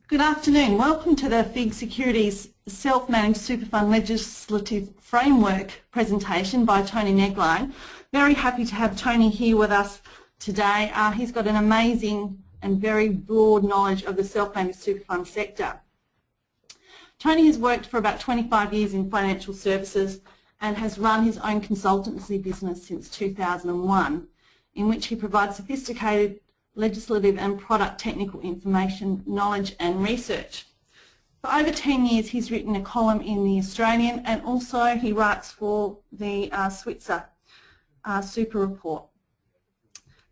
Good afternoon. Welcome to the FIIG Securities Self-Managed Super Fund Legislative Framework presentation by Tony Negline. Very happy to have Tony here with us today. He's got an amazing and very broad knowledge of the self-managed super fund sector. Tony has worked for about 25 years in financial services and has run his own consultancy business since 2001, in which he provides sophisticated legislative and product technical information, knowledge and research. For over 10 years he's written a column in The Australian, and also he writes for the Switzer Super Report.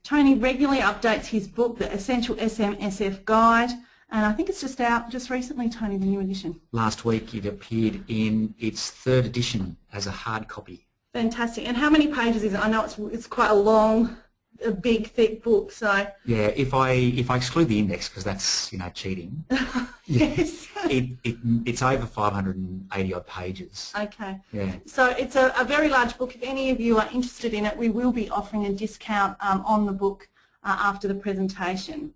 Tony regularly updates his book, The Essential SMSF Guide, and I think it's just out just recently, Tony, the new edition. Last week it appeared in its third edition as a hard copy. Fantastic. And how many pages is it? I know it's quite a long, a big, thick book. So yeah, if I exclude the index, because that's cheating. Yes. It's over 580 odd pages. Okay. Yeah. So it's a very large book. If any of you are interested in it, we will be offering a discount on the book after the presentation.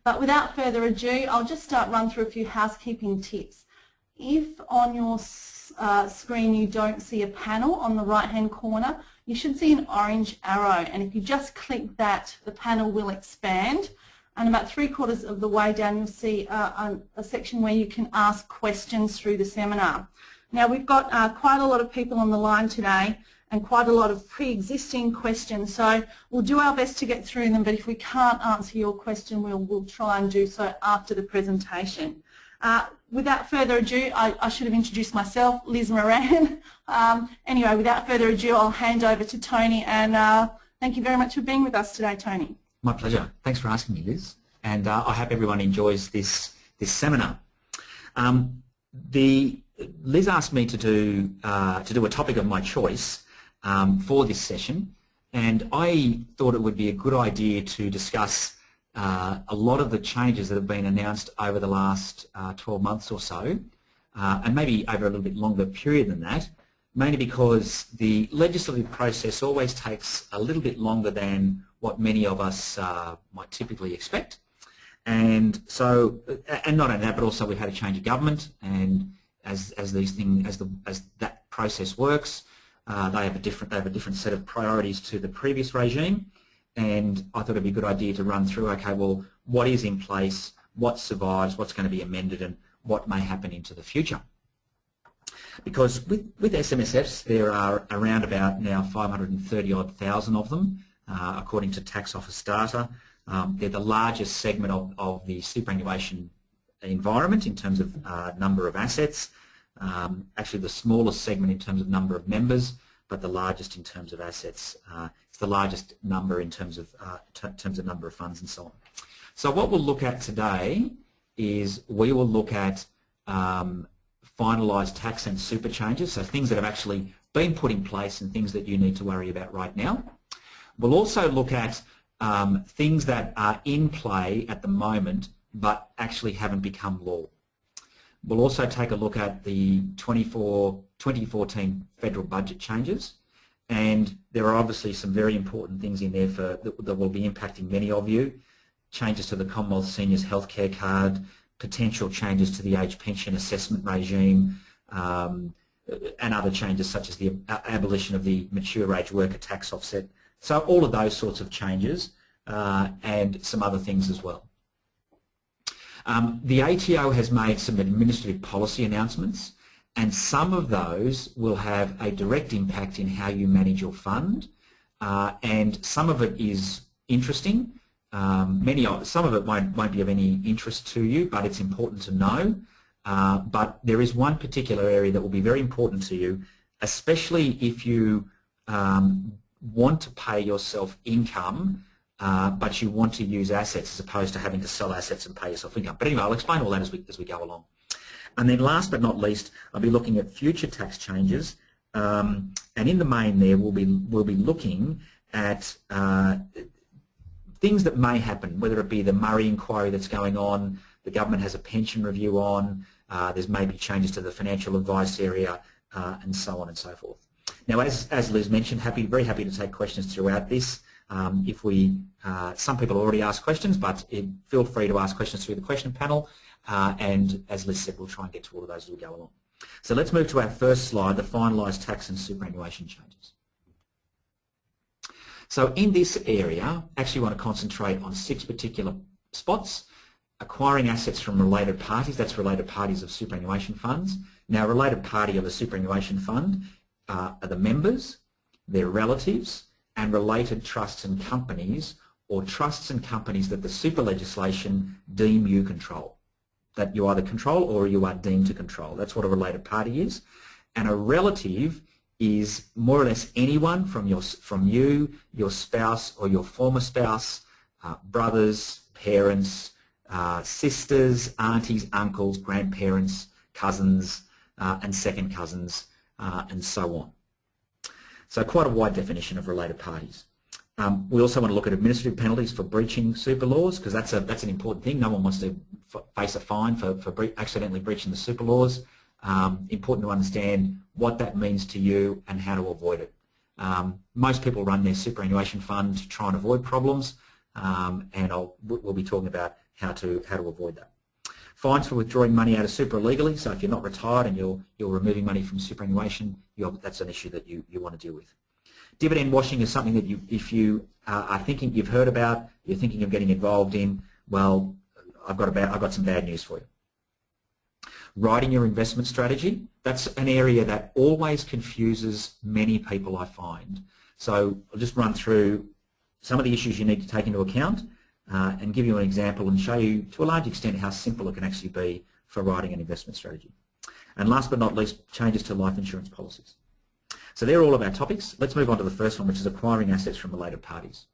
But without further ado, I'll just run through a few housekeeping tips. If on your screen you don't see a panel on the right-hand corner, you should see an orange arrow, and if you just click that, the panel will expand, and about 3/4 of the way down you'll see a section where you can ask questions through the seminar. Now we've got quite a lot of people on the line today and quite a lot of pre-existing questions, so we'll do our best to get through them, but if we can't answer your question, we'll try and do so after the presentation. Without further ado, I should have introduced myself, Liz Moran. Anyway, without further ado, I'll hand over to Tony, and thank you very much for being with us today, Tony. My pleasure. Thanks for asking me, Liz. And I hope everyone enjoys this seminar. Liz asked me to do a topic of my choice for this session, and I thought it would be a good idea to discuss a lot of the changes that have been announced over the last 12 months or so, and maybe over a little bit longer period than that, mainly because the legislative process always takes a little bit longer than what many of us might typically expect. And so, and not only that, but also we've had a change of government, and as that process works, they have a different set of priorities to the previous regime. And I thought it'd be a good idea to run through, okay, well, what is in place, what survives, what's going to be amended, and what may happen into the future. Because with SMSFs, there are around about now 530,000 of them, according to Tax Office data. They're the largest segment of the superannuation environment in terms of number of assets, actually the smallest segment in terms of number of members, but the largest in terms of assets. It's the largest number in terms of number of funds and so on. So what we'll look at today is we will look at finalised tax and super changes, so things that have actually been put in place and things that you need to worry about right now. We'll also look at things that are in play at the moment but actually haven't become law. We'll also take a look at the 2014 federal budget changes, and there are obviously some very important things in there that will be impacting many of you. Changes to the Commonwealth Seniors Healthcare Card, potential changes to the age pension assessment regime, and other changes such as the abolition of the mature age worker tax offset. So all of those sorts of changes and some other things as well. The ATO has made some administrative policy announcements, and some of those will have a direct impact in how you manage your fund, and some of it is interesting. Some of it won't be of any interest to you, but it's important to know. But there is one particular area that will be very important to you, especially if you want to pay yourself income, but you want to use assets as opposed to having to sell assets and pay yourself income. But anyway, I'll explain all that as we go along. And then last but not least, I'll be looking at future tax changes, and in the main there we'll be looking at things that may happen, whether it be the Murray inquiry that's going on, the government has a pension review on, there's maybe changes to the financial advice area, and so on and so forth. Now, as Liz mentioned, very happy to take questions throughout this. Some people already asked questions, but feel free to ask questions through the question panel, and as Liz said, we'll try and get to all of those as we go along. So let's move to our first slide, the finalised tax and superannuation changes. So in this area, actually want to concentrate on 6 particular spots. Acquiring assets from related parties, that's related parties of superannuation funds. Now, related party of a superannuation fund are the members, their relatives, and related trusts and companies, or trusts and companies that the super legislation deem you control. That you either control or you are deemed to control. That's what a related party is. And a relative is more or less anyone from you, your spouse or your former spouse, brothers, parents, sisters, aunties, uncles, grandparents, cousins, and second cousins, and so on. So quite a wide definition of related parties. We also want to look at administrative penalties for breaching super laws, because that's an important thing. No one wants to face a fine for accidentally breaching the super laws. Important to understand what that means to you and how to avoid it. Most people run their superannuation fund to try and avoid problems, and we'll be talking about how to avoid that. Fines for withdrawing money out of super illegally. So if you're not retired and you're removing money from superannuation, that's an issue that you want to deal with. Dividend washing is something that if you are thinking you've heard about, you're thinking of getting involved in, well, I've got some bad news for you. Writing your investment strategy, that's an area that always confuses many people, I find. So I'll just run through some of the issues you need to take into account and give you an example and show you to a large extent how simple it can actually be for writing an investment strategy. And last but not least, changes to life insurance policies. So they're all of our topics. Let's move on to the first one, which is acquiring assets from related parties.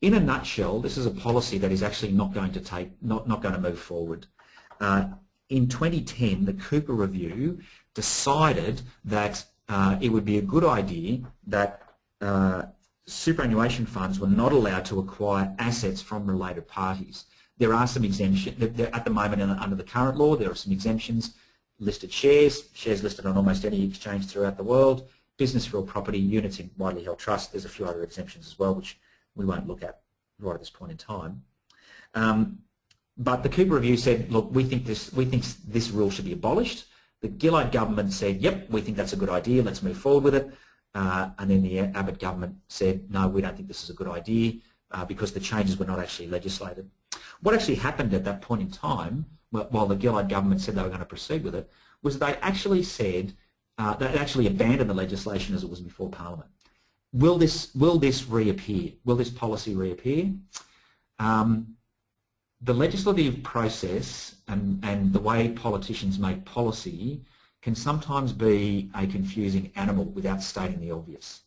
In a nutshell, this is a policy that is actually not going to move forward. In 2010, the Cooper Review decided that it would be a good idea that superannuation funds were not allowed to acquire assets from related parties. There are some exemptions. At the moment, under the current law, there are some exemptions. Listed shares listed on almost any exchange throughout the world, business real property, units in widely held trust. There's a few other exemptions as well, which we won't look at right at this point in time. But the Cooper Review said, look, we think this rule should be abolished. The Gillard government said, yep, we think that's a good idea, let's move forward with it. And then the Abbott government said, no, we don't think this is a good idea because the changes were not actually legislated. What actually happened at that point in time, while the Gillard government said they were going to proceed with it, was they actually said, they actually abandoned the legislation as it was before Parliament. Will this reappear? Will this policy reappear? The legislative process and the way politicians make policy can sometimes be a confusing animal without stating the obvious.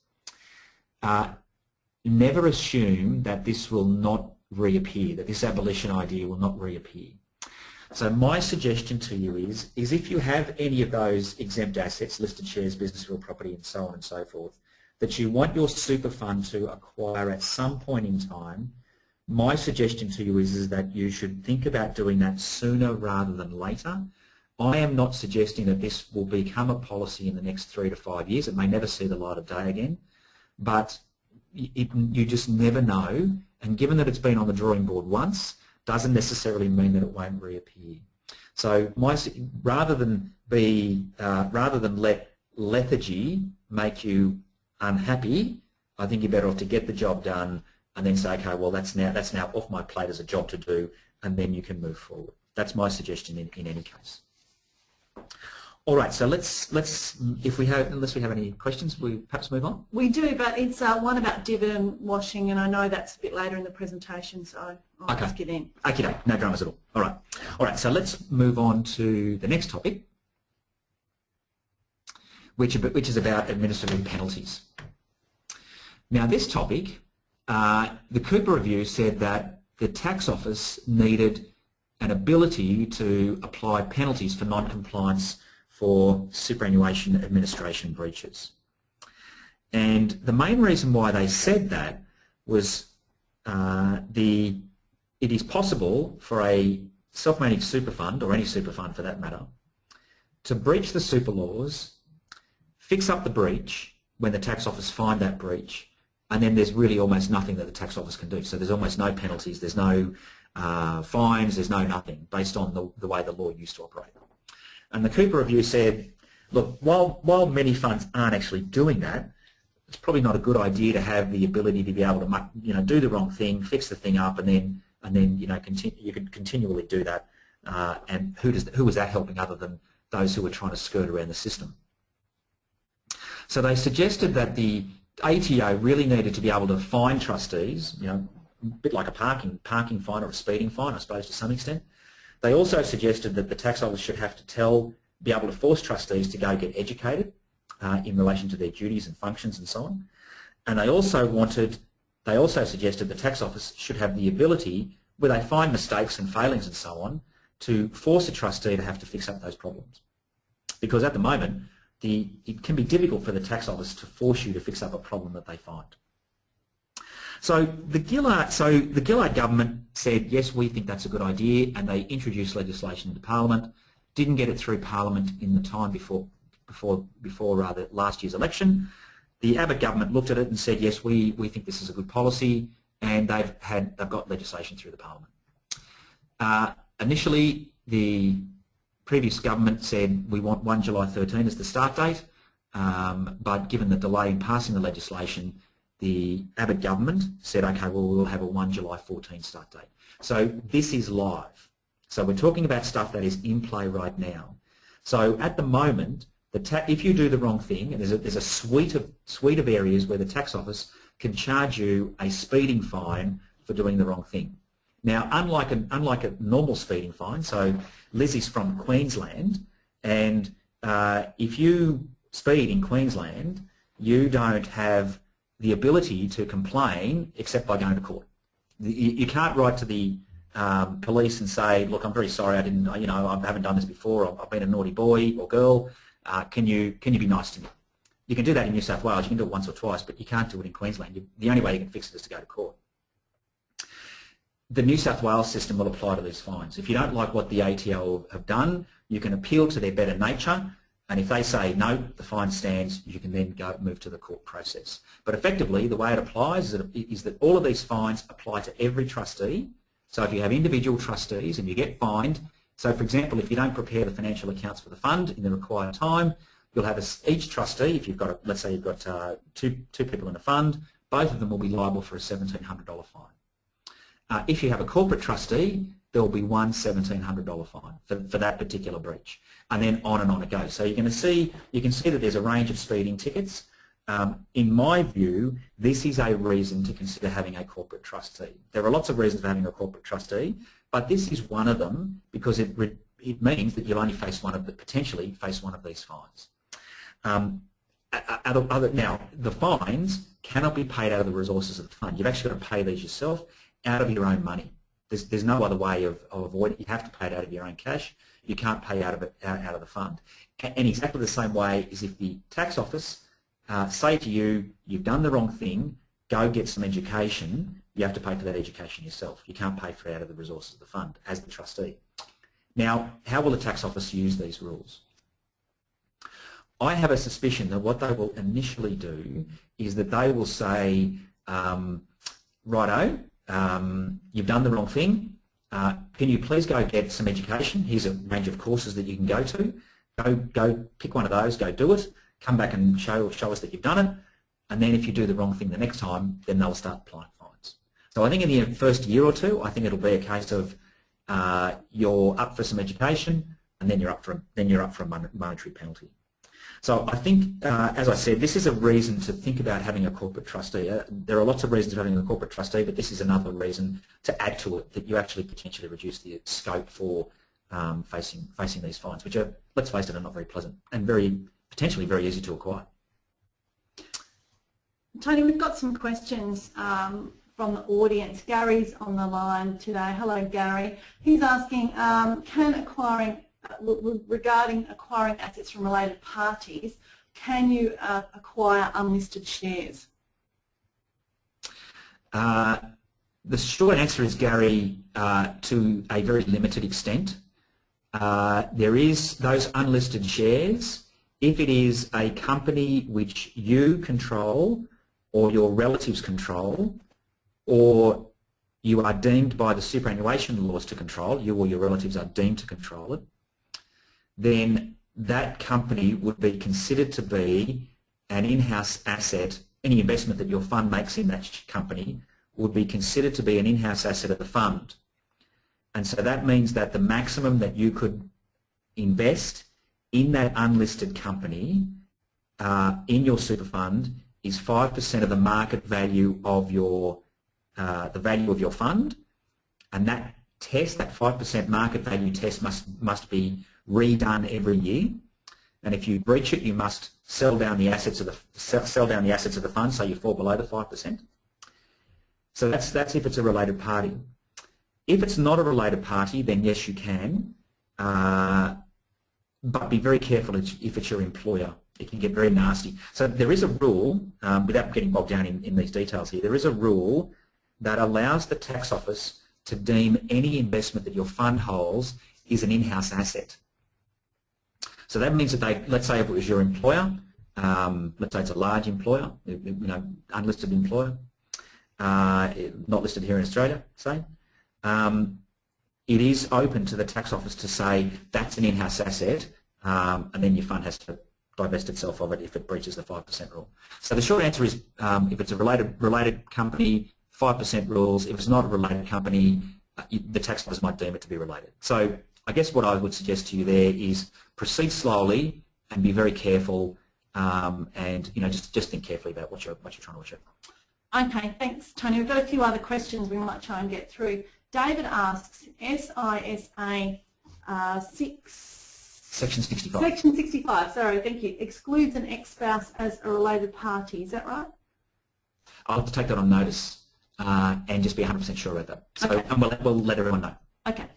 Never assume that this will not reappear, that this abolition idea will not reappear. So my suggestion to you is if you have any of those exempt assets, listed shares, business real property and so on and so forth, that you want your super fund to acquire at some point in time, my suggestion to you is that you should think about doing that sooner rather than later. I am not suggesting that this will become a policy in the next 3 to 5 years. It may never see the light of day again, but you just never know. And given that it's been on the drawing board once, doesn't necessarily mean that it won't reappear. So rather than let lethargy make you unhappy, I think you're better off to get the job done and then say, okay, well that's now off my plate as a job to do, and then you can move forward. That's my suggestion in any case. All right, so unless we have any questions, we perhaps move on. We do, but it's one about dividend washing, and I know that's a bit later in the presentation, so I'll just get in. Okay, no dramas at all. All right. So let's move on to the next topic, which is about administrative penalties. Now, this topic, the Cooper Review said that the tax office needed an ability to apply penalties for non-compliance for superannuation administration breaches. And the main reason why they said that was it is possible for a self-managed super fund, or any super fund for that matter, to breach the super laws, fix up the breach when the tax office find that breach, and then there's really almost nothing that the tax office can do. So there's almost no penalties, there's no fines, there's no nothing based on the way the law used to operate. And the Cooper Review said, look, while many funds aren't actually doing that, it's probably not a good idea to have the ability to be able to do the wrong thing, fix the thing up, and then you can continually do that. And who is that helping other than those who are trying to skirt around the system? So they suggested that the ATO really needed to be able to fine trustees, a bit like a parking fine or a speeding fine, I suppose, to some extent. They also suggested that the tax office should have to be able to force trustees to go get educated in relation to their duties and functions and so on. And they also suggested the tax office should have the ability, where they find mistakes and failings and so on, to force a trustee to have to fix up those problems. Because at the moment, it can be difficult for the tax office to force you to fix up a problem that they find. So the Gillard government said, yes, we think that's a good idea, and they introduced legislation into Parliament. Didn't get it through Parliament in the time before last year's election. The Abbott government looked at it and said, yes, we think this is a good policy, and they've got legislation through the Parliament. Initially, the previous government said we want 1 July 13 as the start date, but given the delay in passing the legislation, the Abbott government said, okay, well, we'll have a 1 July 14 start date. So this is live. So we're talking about stuff that is in play right now. So at the moment, if you do the wrong thing, and there's a suite of areas where the tax office can charge you a speeding fine for doing the wrong thing. Now, unlike a normal speeding fine, so Liz is from Queensland, and if you speed in Queensland, you don't have the ability to complain except by going to court. You can't write to the police and say, look, I'm very sorry, I haven't done this before, I've been a naughty boy or girl, can you be nice to me? You can do that in New South Wales, you can do it once or twice, but you can't do it in Queensland. The only way you can fix it is to go to court. The New South Wales system will apply to these fines. If you don't like what the ATO have done, you can appeal to their better nature, and if they say no, the fine stands, you can then move to the court process. But effectively, the way it applies is that all of these fines apply to every trustee. So if you have individual trustees and you get fined, so for example, if you don't prepare the financial accounts for the fund in the required time, you'll have each trustee, if you've got, let's say you've got two people in a fund, both of them will be liable for a $1,700 fine. If you have a corporate trustee, there will be one $1,700 fine for that particular breach, and then on it goes. So you can see that there's a range of speeding tickets. In my view, this is a reason to consider having a corporate trustee. There are lots of reasons for having a corporate trustee, but this is one of them because it means that you'll only potentially face one of these fines. Now, the fines cannot be paid out of the resources of the fund. You've actually got to pay these yourself out of your own money. There's no other way of avoiding it. You have to pay it out of your own cash. You can't pay out of the fund. And exactly the same way is if the tax office say to you, you've done the wrong thing, go get some education, you have to pay for that education yourself. You can't pay for it out of the resources of the fund as the trustee. Now, how will the tax office use these rules? I have a suspicion that what they will initially do is that they will say, righto, you've done the wrong thing, can you please go get some education? Here's a range of courses that you can go to. Go pick one of those, go do it, come back and show us that you've done it, and then if you do the wrong thing the next time, then they'll start applying fines. So I think in the first year or two, I think it'll be a case of you're up for some education, and then you're up for a monetary penalty. So I think, as I said, this is a reason to think about having a corporate trustee. There are lots of reasons for having a corporate trustee, but this is another reason to add to it, that you actually potentially reduce the scope for facing these fines, which are, let's face it, are not very pleasant and potentially very easy to acquire. Tony, we've got some questions from the audience. Gary's on the line today. Hello, Gary. He's asking, regarding acquiring assets from related parties, can you acquire unlisted shares? The short answer is, Gary, to a very limited extent. There is those unlisted shares. If it is a company which you control or your relatives control, or you are deemed by the superannuation laws to control, you or your relatives are deemed to control it, then that company would be considered to be an in-house asset. Any investment that your fund makes in that company would be considered to be an in-house asset of the fund. And so that means that the maximum that you could invest in that unlisted company in your super fund is 5% of the market value of your the value of your fund, and that test, that 5% market value test, must be redone every year. And if you breach it, you must sell down the assets of the fund, so you fall below the 5%. So that's if it's a related party. If it's not a related party, then yes, you can, but be very careful if it's your employer. It can get very nasty. So there is a rule, without getting bogged down in these details here, there is a rule that allows the tax office to deem any investment that your fund holds is an in-house asset. So that means that they, let's say if it was your employer, let's say it's a large employer, unlisted employer, not listed here in Australia, say, it is open to the tax office to say that's an in-house asset, and then your fund has to divest itself of it if it breaches the 5% rule. So the short answer is, if it's a related company, 5% rules. If it's not a related company, the tax office might deem it to be related. So I guess what I would suggest to you there is proceed slowly and be very careful, and just think carefully about what you're trying to achieve. Okay, thanks, Tony. We've got a few other questions we might try and get through. David asks, SISA 6. Section 65. Section 65, sorry, thank you. Excludes an ex-spouse as a related party, is that right? I'll have to take that on notice and just be 100% sure about that. So, okay. And we'll let everyone know. Okay.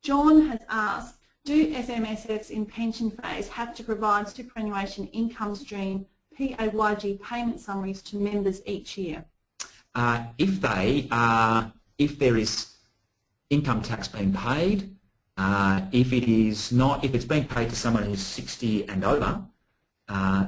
John has asked, do SMSFs in pension phase have to provide superannuation income stream PAYG payment summaries to members each year? If there is income tax being paid, if it's being paid to someone who's 60 and over,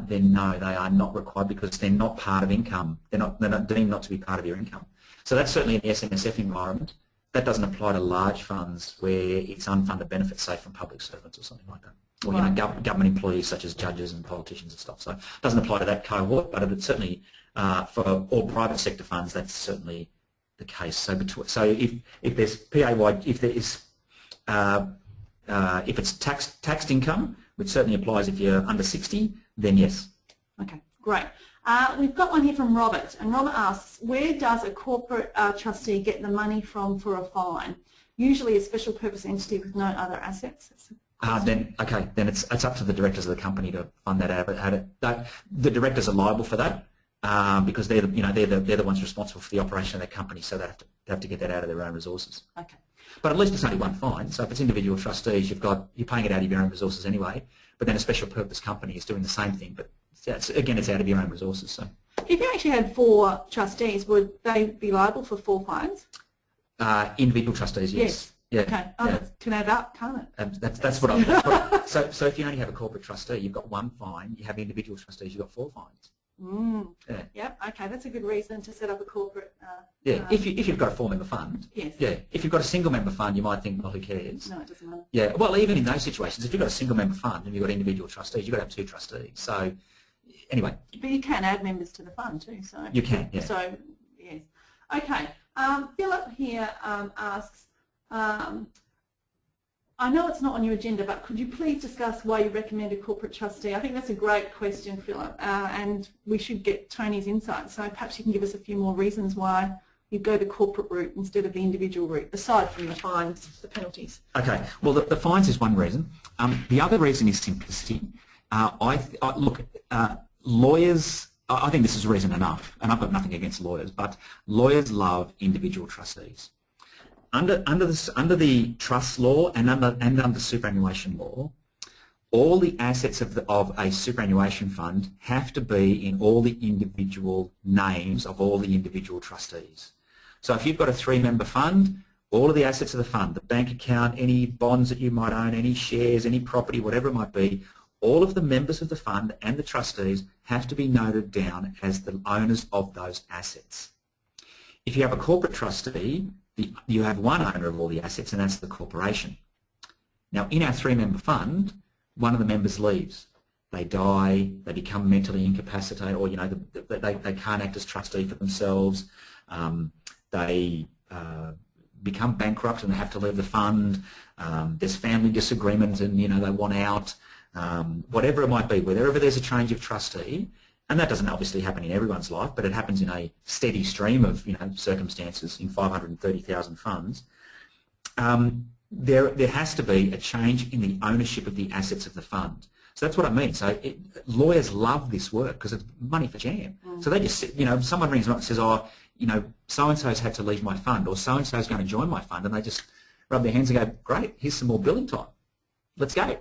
then no, they are not required because they're not part of income. They're not deemed not to be part of your income. So that's certainly in the SMSF environment. That doesn't apply to large funds where it's unfunded benefits, say from public servants or something like that, or right. Government employees such as judges and politicians and stuff. So it doesn't apply to that cohort, but it's certainly for all private sector funds, that's certainly the case. So if there's PAYG, if it's taxed income, which certainly applies if you're under 60, then yes. Okay, great. We've got one here from Robert, and Robert asks, where does a corporate trustee get the money from for a fine? Usually a special purpose entity with no other assets. Then it's up to the directors of the company to fund that out. The directors are liable for that because they're the ones responsible for the operation of their company, so they have to get that out of their own resources. Okay. But at least it's only one fine. So if it's individual trustees, you're paying it out of your own resources anyway. But then a special purpose company is doing the same thing, but again, it's out of your own resources. So if you actually had 4 trustees, would they be liable for 4 fines? Individual trustees, yes. Yeah. Okay. Oh, yeah. That can add up, can't it? That's what I'm. So if you only have a corporate trustee, you've got 1 fine. You have individual trustees, you've got 4 fines. Yeah. Yep. Okay. That's a good reason to set up a corporate. Yeah. If you've got a 4-member fund. Yes. Yeah. If you've got a single-member fund, you might think, well, who cares? No, it doesn't matter. Yeah. Well, even in those situations, if you've got a single-member fund and you've got individual trustees, you've got to have 2 trustees. So anyway. But you can add members to the fund too. So you can. Yeah. So yes. Okay. Philip here asks. I know it's not on your agenda, but could you please discuss why you recommend a corporate trustee? I think that's a great question, Philip, and we should get Tony's insight. So perhaps you can give us a few more reasons why you go the corporate route instead of the individual route, aside from the fines, the penalties. Okay. Well, the fines is one reason. The other reason is simplicity. Lawyers, I think this is reason enough, and I've got nothing against lawyers, but lawyers love individual trustees. Under the trust law and under superannuation law, all the assets of a superannuation fund have to be in all the individual names of all the individual trustees. So if you've got a 3-member fund, all of the assets of the fund, the bank account, any bonds that you might own, any shares, any property, whatever it might be, all of the members of the fund and the trustees have to be noted down as the owners of those assets. If you have a corporate trustee, you have one owner of all the assets, and that's the corporation. Now, in our 3-member fund, one of the members leaves. They die, they become mentally incapacitated, or they can't act as trustee for themselves. They become bankrupt and they have to leave the fund. There's family disagreements, and they want out. Whatever it might be, wherever there's a change of trustee, and that doesn't obviously happen in everyone's life, but it happens in a steady stream of circumstances in 530,000 funds. There has to be a change in the ownership of the assets of the fund. So that's what I mean. So lawyers love this work because it's money for jam. So they just, someone rings up and says, oh, so-and-so's had to leave my fund, or so-and-so's going to join my fund, and they just rub their hands and go, great, here's some more billing time. Let's go.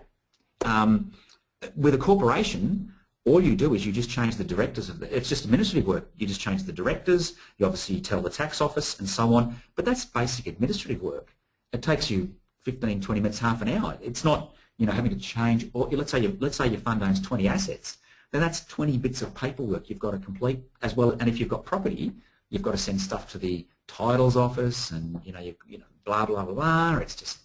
With a corporation, all you do is you just change the directors of it's just administrative work. You just change the directors, you obviously tell the tax office and so on, but that's basic administrative work. It takes you 15, 20 minutes, half an hour. It's not, having to change, or let's say your fund owns 20 assets, then that's 20 bits of paperwork you've got to complete as well. And if you've got property, you've got to send stuff to the titles office, and blah blah blah blah. It's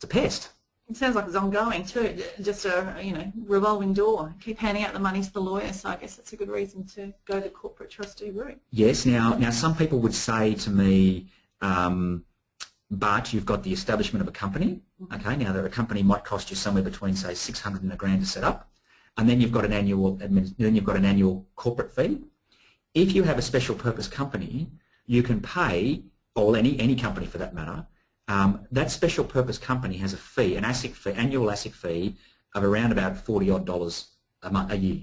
a pest. It sounds like it's ongoing too, just a revolving door. Keep handing out the money to the lawyer, so I guess that's a good reason to go the corporate trustee route. Yes. Now some people would say to me, but you've got the establishment of a company. Okay, now a company might cost you somewhere between say $600 and $1,000 to set up, and then you've got an annual corporate fee. If you have a special purpose company, you can pay, or any company for that matter. That special purpose company has a fee, an annual ASIC fee of around about $40 odd a year.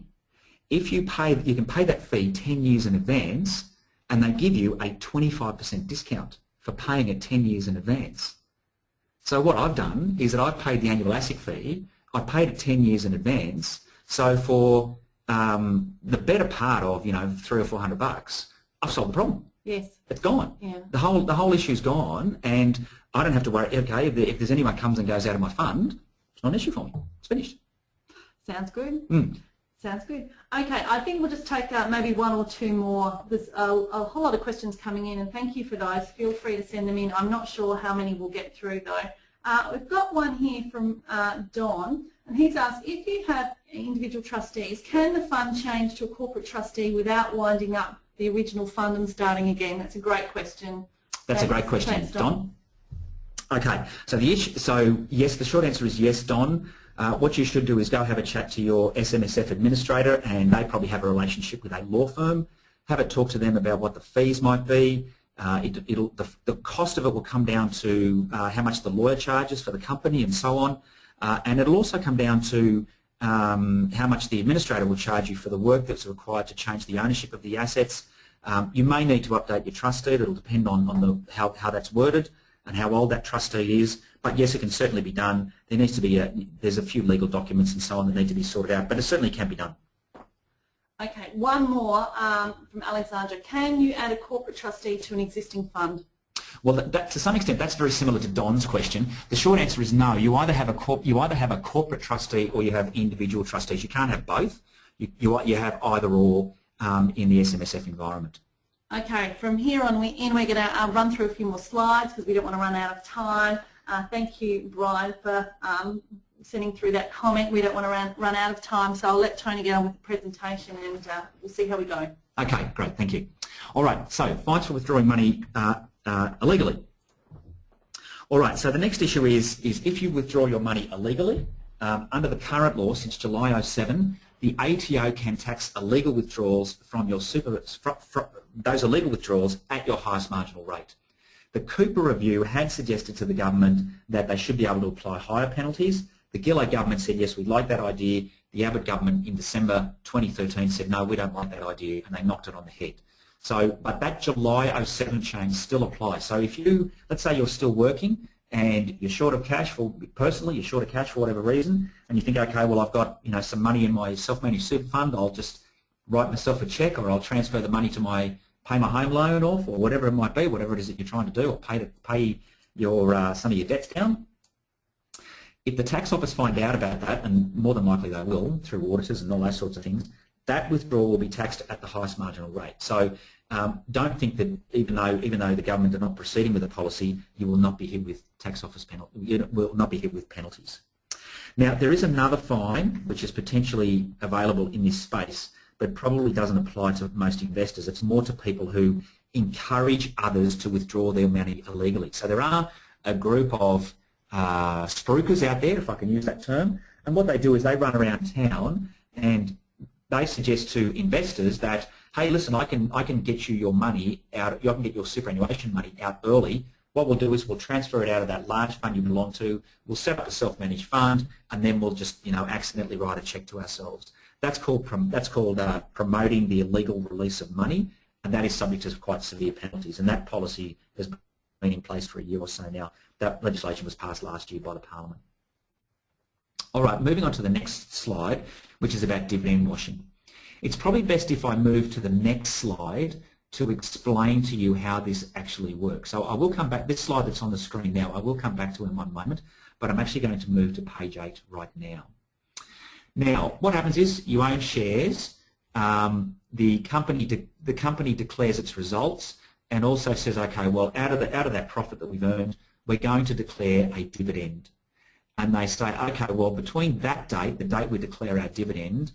If you can pay that fee 10 years in advance, and they give you a 25% discount for paying it 10 years in advance. So what I've done is that I've paid the annual ASIC fee. I paid it 10 years in advance. So for the better part of $300 or $400, I've solved the problem. Yes. It's gone. Yeah. The whole issue's gone, and I don't have to worry. Okay, if there's anyone comes and goes out of my fund, it's not an issue for me. It's finished. Sounds good. Sounds good. Okay, I think we'll just take maybe one or two more. There's a whole lot of questions coming in, and thank you for those. Feel free to send them in. I'm not sure how many we'll get through though. We've got one here from Don, and he's asked, if you have individual trustees, can the fund change to a corporate trustee without winding up the original fund and starting again? That's a great question. That's a great question. Thanks, Don. Okay, so yes, the short answer is yes, Don. What you should do is go have a chat to your SMSF administrator, and they probably have a relationship with a law firm. Have a talk to them about what the fees might be. The cost of it will come down to how much the lawyer charges for the company and so on. And it'll also come down to how much the administrator will charge you for the work that's required to change the ownership of the assets. You may need to update your trust deed. It'll depend on how that's worded and how old that trust deed is. But yes, it can certainly be done. There needs to be there's a few legal documents and so on that need to be sorted out, but it certainly can be done. Okay, one more from Alexandra. Can you add a corporate trustee to an existing fund? Well, to some extent, that's very similar to Don's question. The short answer is no. You either have a corporate trustee or you have individual trustees. You can't have both. You have either or in the SMSF environment. Okay, from here on we're going to run through a few more slides because we don't want to run out of time. Thank you, Brian, for sending through that comment. We don't want to run out of time, so I'll let Tony get on with the presentation, and we'll see how we go. Okay, great, thank you. All right, so fines for withdrawing money illegally. All right, so the next issue is if you withdraw your money illegally, under the current law since July 2007, the ATO can tax illegal withdrawals from your those illegal withdrawals at your highest marginal rate. The Cooper Review had suggested to the government that they should be able to apply higher penalties. The Gillard government said, yes, we like that idea. The Abbott government in December 2013 said, no, we don't like that idea, and they knocked it on the head. So, but that July 2007 change still applies. So if you, let's say you're still working and you're short of cash you're short of cash for whatever reason, and you think, okay, well, I've got some money in my self-managed super fund, I'll just write myself a check, or I'll transfer the money to pay my home loan off, or whatever it might be, whatever it is that you're trying to do, or pay your some of your debts down. if the tax office find out about that, and more than likely they will through auditors and all those sorts of things, that withdrawal will be taxed at the highest marginal rate. So don't think that even though the government are not proceeding with the policy, you will not be hit with tax office will not be hit with penalties. Now there is another fine which is potentially available in this space, but probably doesn't apply to most investors. It's more to people who encourage others to withdraw their money illegally. So there are a group of spruikers out there, if I can use that term, and what they do is they run around town and they suggest to investors that, hey, listen, I can get you your money out, you can get your superannuation money out early. What we'll do is we'll transfer it out of that large fund you belong to, we'll set up a self-managed fund, and then we'll just accidentally write a cheque to ourselves. That's called promoting the illegal release of money, and that is subject to quite severe penalties. And that policy has been in place for a year or so now. That legislation was passed last year by the Parliament. All right, moving on to the next slide, which is about dividend washing. It's probably best if I move to the next slide to explain to you how this actually works. So I will come back, this slide that's on the screen now, I will come back to in one moment, but I'm actually going to move to page 8 right now. Now, what happens is you own shares, the company declares its results and also says, okay, well, out of that profit that we've earned, we're going to declare a dividend. And they say, okay, well, between that date, the date we declare our dividend,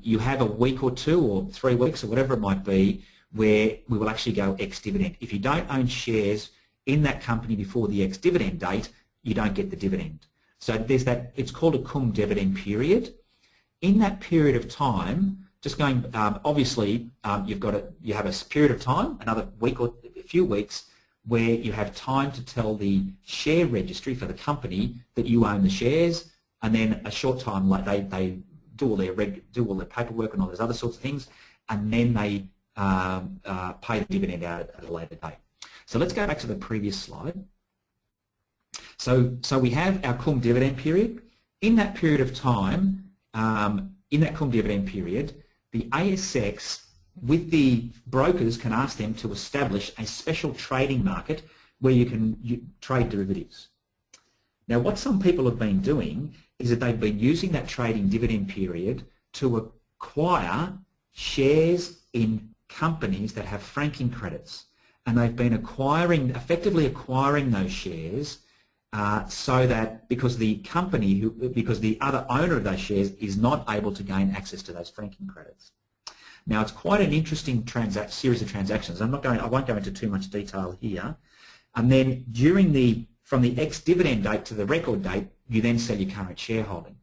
you have a week or 2 or 3 weeks or whatever it might be where we will actually go ex-dividend. If you don't own shares in that company before the ex-dividend date, you don't get the dividend. So there's that, it's called a cum dividend period. In that period of time, just going, obviously, you have a period of time, another week or a few weeks, where you have time to tell the share registry for the company that you own the shares, and then a short time, like they do all their paperwork and all those other sorts of things, and then they pay the dividend out at a later date. So let's go back to the previous slide. So we have our cum dividend period. In that period of time, in that cum dividend period, the ASX with the brokers can ask them to establish a special trading market where you can trade derivatives. Now what some people have been doing is that they've been using that trading dividend period to acquire shares in companies that have franking credits, and they've been effectively acquiring those shares so that because the other owner of those shares is not able to gain access to those franking credits. Now it's quite an interesting series of transactions. I won't go into too much detail here. And then from the ex-dividend date to the record date, you then sell your current shareholding.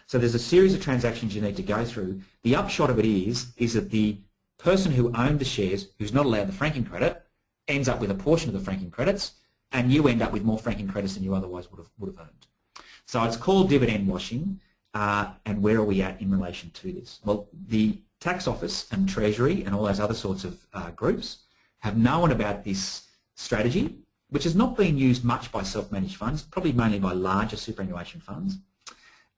So there's a series of transactions you need to go through. The upshot of it is that the person who owned the shares, who's not allowed the franking credit, ends up with a portion of the franking credits, and you end up with more franking credits than you otherwise would have earned. So it's called dividend washing, and where are we at in relation to this? Well, the Tax Office and Treasury and all those other sorts of groups have known about this strategy, which has not been used much by self-managed funds, probably mainly by larger superannuation funds,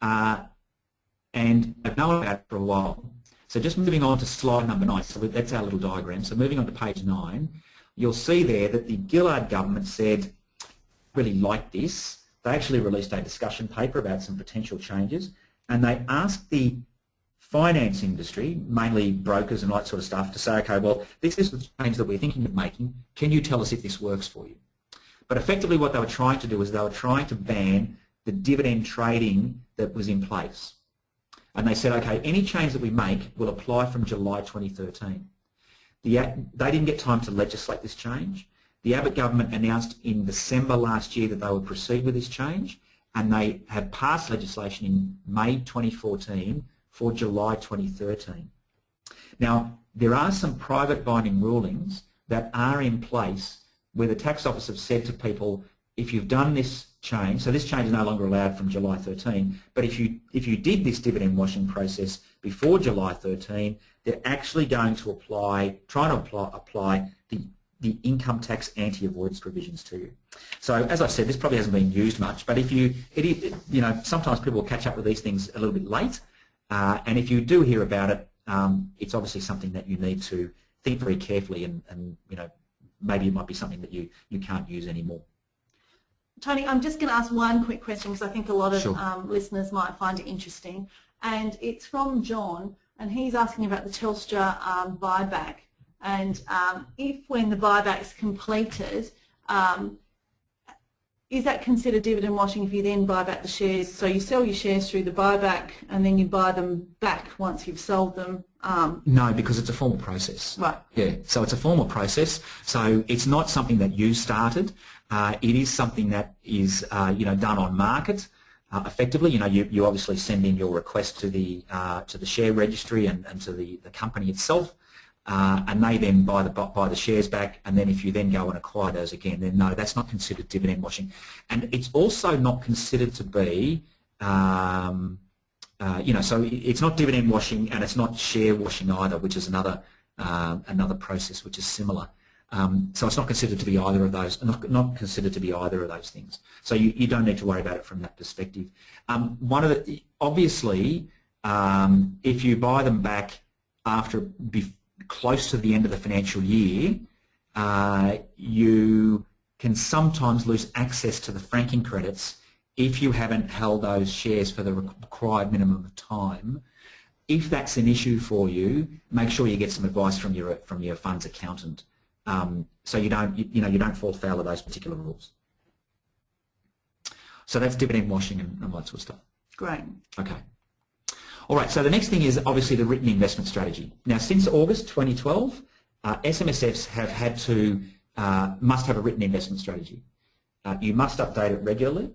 and have known about it for a while. So just moving on to slide number 9, so that's our little diagram. So moving on to page 9, you'll see there that the Gillard government said, really like this. They actually released a discussion paper about some potential changes, and they asked the finance industry, mainly brokers and all that sort of stuff, to say, okay, well, this is the change that we're thinking of making. Can you tell us if this works for you? But effectively what they were trying to do is they were trying to ban the dividend trading that was in place. And they said, okay, any change that we make will apply from July 2013. They didn't get time to legislate this change. The Abbott government announced in December last year that they would proceed with this change, and they have passed legislation in May 2014 for July 2013. Now, there are some private binding rulings that are in place where the tax office have said to people, if you've done this change, so this change is no longer allowed from July 13, but if you did this dividend washing process before July 13, they're actually going to apply the income tax anti-avoidance provisions to you. So as I said, this probably hasn't been used much, but if sometimes people will catch up with these things a little bit late, and if you do hear about it, it's obviously something that you need to think very carefully, and maybe it might be something that you can't use anymore. Tony, I'm just going to ask one quick question because I think a lot of Sure. listeners might find it interesting. And it's from John, and he's asking about the Telstra buyback. And if when the buyback is completed, is that considered dividend washing if you then buy back the shares? So you sell your shares through the buyback and then you buy them back once you've sold them? No, because it's a formal process. Right. Yeah, so it's a formal process. So it's not something that you started. It is something that is done on market effectively. You obviously send in your request to the share registry and to the company itself. And they then buy the shares back, and then if you then go and acquire those again, then no, that's not considered dividend washing. And it's also not considered to be, so it's not dividend washing and it's not share washing either, which is another process which is similar. So it's not considered to be either of those, not considered to be either of those things. So you don't need to worry about it from that perspective. Obviously, if you buy them back close to the end of the financial year, you can sometimes lose access to the franking credits if you haven't held those shares for the required minimum of time. If that's an issue for you, make sure you get some advice from your fund's accountant, so you don't fall foul of those particular rules. So that's dividend washing and all that sort of stuff. Great. Okay. All right, so the next thing is obviously the written investment strategy. Now, since August 2012, SMSFs must have a written investment strategy. You must update it regularly.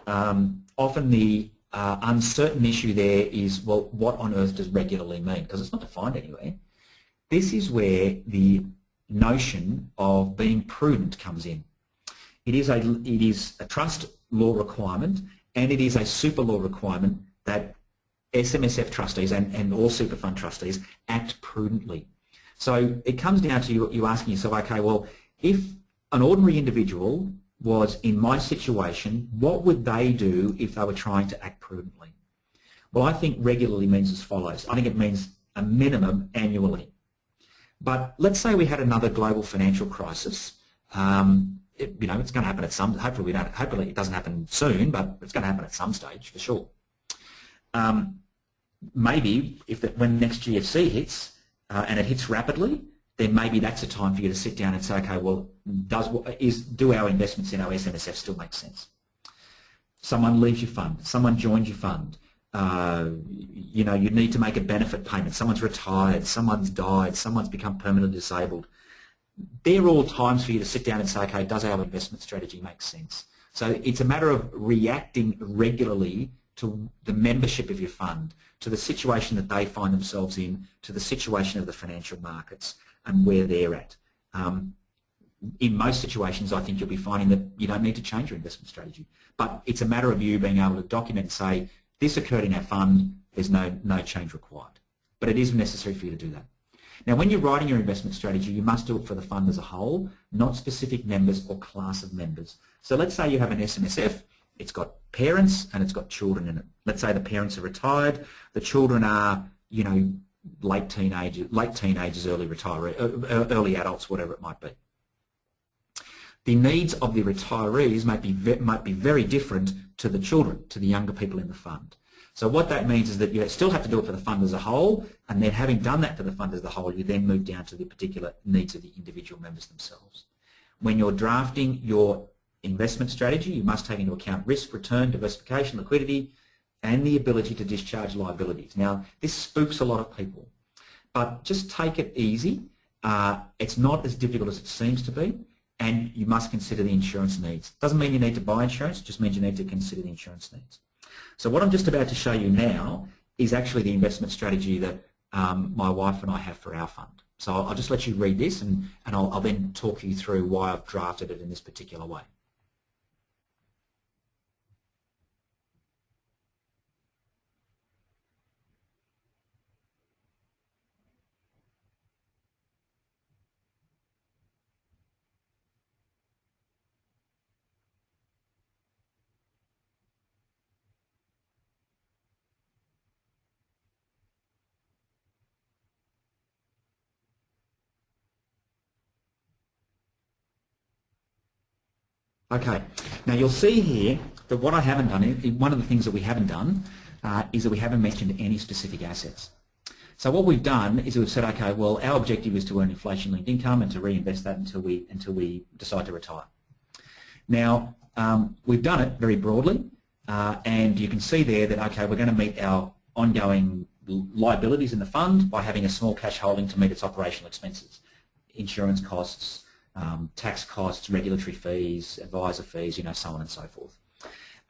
Often the uncertain issue there is, well, what on earth does regularly mean? Because it's not defined anywhere. This is where the notion of being prudent comes in. It is a trust law requirement, and it is a super law requirement that SMSF trustees and all super fund trustees act prudently. So it comes down to you asking yourself, okay, well, if an ordinary individual was in my situation, what would they do if they were trying to act prudently? Well, I think regularly means as follows. I think it means a minimum annually. But let's say we had another global financial crisis. It's going to happen at some. Hopefully it doesn't happen soon, but it's going to happen at some stage for sure. Maybe when next GFC hits and it hits rapidly, then maybe that's a time for you to sit down and say, okay, well, do our investments in our SMSF still make sense? Someone leaves your fund, someone joins your fund, you need to make a benefit payment, someone's retired, someone's died, someone's become permanently disabled. They're all times for you to sit down and say, okay, does our investment strategy make sense? So it's a matter of reacting regularly to the membership of your fund, to the situation that they find themselves in, to the situation of the financial markets and where they're at. In most situations, I think you'll be finding that you don't need to change your investment strategy. But it's a matter of you being able to document and say, this occurred in our fund, there's no change required. But it is necessary for you to do that. Now, when you're writing your investment strategy, you must do it for the fund as a whole, not specific members or class of members. So let's say you have an SMSF, it's got parents and it's got children in it. Let's say the parents are retired, the children are, late teenagers, early adults, whatever it might be. The needs of the retirees might be very different to the children, to the younger people in the fund. So what that means is that you still have to do it for the fund as a whole, and then having done that for the fund as a whole, you then move down to the particular needs of the individual members themselves. When you're drafting your investment strategy, you must take into account risk, return, diversification, liquidity, and the ability to discharge liabilities. Now, this spooks a lot of people, but just take it easy. It's not as difficult as it seems to be, and you must consider the insurance needs. Doesn't mean you need to buy insurance, it just means you need to consider the insurance needs. So what I'm just about to show you now is actually the investment strategy that my wife and I have for our fund. So I'll just let you read this, and I'll then talk you through why I've drafted it in this particular way. Okay, now you'll see here that what I haven't done, one of the things that we haven't done is that we haven't mentioned any specific assets. So what we've done is we've said, okay, well, our objective is to earn inflation-linked income and to reinvest that until we decide to retire. Now, we've done it very broadly, and you can see there that, okay, we're going to meet our ongoing liabilities in the fund by having a small cash holding to meet its operational expenses, insurance costs, tax costs, regulatory fees, advisor fees, so on and so forth.